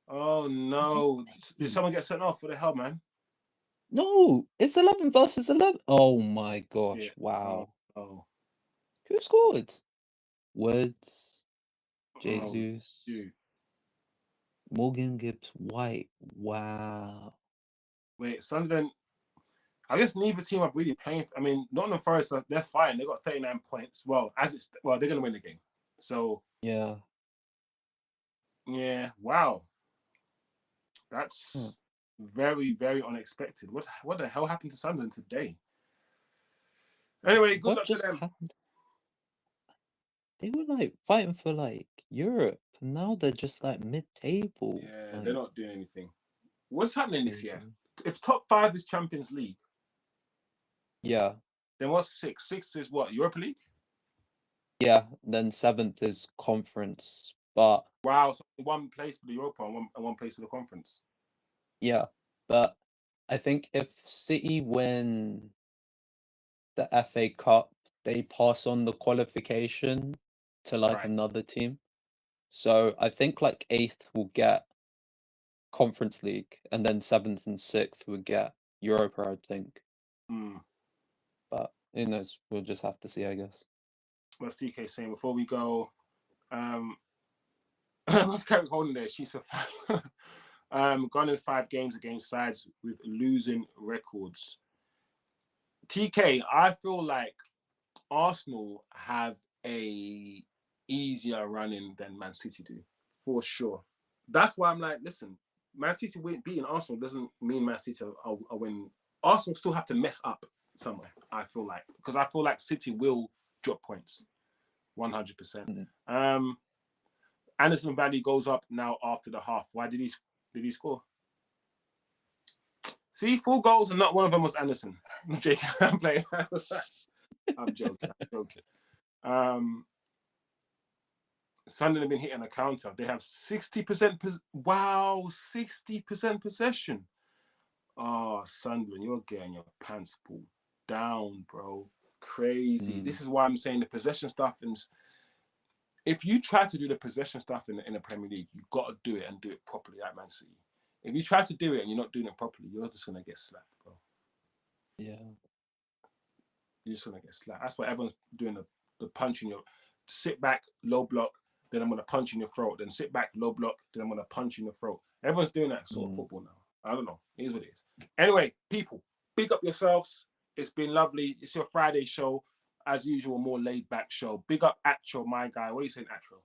Oh no. Did someone get sent off? What the hell, man? No, it's 11 versus 11. Oh my gosh. Yeah. Wow. Oh. Who scored? Woods, Oh, Jesus, dude. Morgan Gibbs White. Wow. Wait, Sunderland. I guess neither team are really playing. I mean, Nottingham Forest, they're fine. They got 39 points. Well, they're gonna win the game. So Yeah. wow. That's very, very unexpected. What the hell happened to Sunderland today? Anyway, good luck to them. Happened? They were like fighting for like Europe, and now they're just like mid-table. Yeah, like, they're not doing anything. What's happening this year? crazy. If top 5 is Champions League, Yeah. then what's 6? 6 is what? Europa League? Yeah. Then 7th is conference, but Wow, so one place for the Europa and one place for the conference. yeah, but I think if City win the FA Cup, they pass on the qualification to like Right. another team. So I think like 8th will get Conference League, and then 7th and 6th will get Europa, I think. But who knows? We'll just have to see, I guess. What's TK saying before we go? What's Carrick holding there? She's a Gunners 5 games against sides with losing records. TK, I feel like Arsenal have a easier running than Man City do, for sure. That's why I'm like, listen, Man City beating Arsenal doesn't mean Man City are winning. Arsenal still have to mess up somewhere, I feel like, because I feel like City will drop points, 100%. Anderson Valley goes up now after the half. Why did he score? See, 4 goals and not one of them was Anderson. I'm joking. I'm playing. I'm joking. Sunderland have been hitting a counter. They have 60%. Wow, 60% possession. Oh, Sunderland, you're getting your pants pulled down, bro. Crazy. This is why I'm saying the possession stuff. And if you try to do the possession stuff in the Premier League, you've got to do it and do it properly like Man City. If you try to do it and you're not doing it properly, you're just going to get slapped, bro. Yeah. You're just going to get slapped. That's why everyone's doing the punch in your sit back, low block, then I'm going to punch in your throat. Then sit back, low block, then I'm going to punch in your throat. Everyone's doing that sort of football now. I don't know. It is what it is. Anyway, people, big up yourselves. It's been lovely. It's your Friday show. As usual, more laid back show. Big up Atro, my guy. What are you saying, Atro?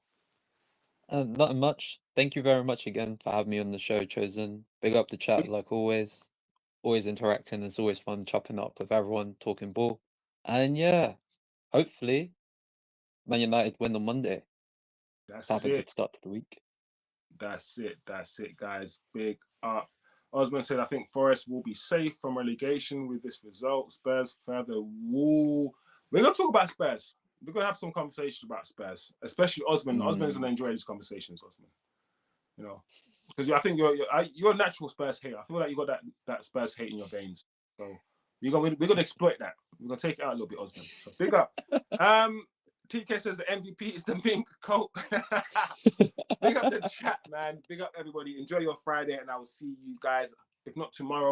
Not much. Thank you very much again for having me on the show, Chosen. Big up the chat, like always. Always interacting. It's always fun chopping up with everyone, talking ball. And yeah, hopefully, Man United win on Monday. Have a good start to the week. That's it, guys. Big up. Osman said, I think Forest will be safe from relegation with this result. Spurs further wall. We're going to talk about Spurs. We're going to have some conversations about Spurs, especially Osman. Osman's going to enjoy these conversations, Osman. You know, because I think you're a natural Spurs hater. I feel like you got that Spurs hate in your veins. So we're going to exploit that. We're going to take it out a little bit, Osman. So big up. TK says the MVP is the mink coat. Big up the chat, man. Big up everybody. Enjoy your Friday, and I will see you guys, if not tomorrow,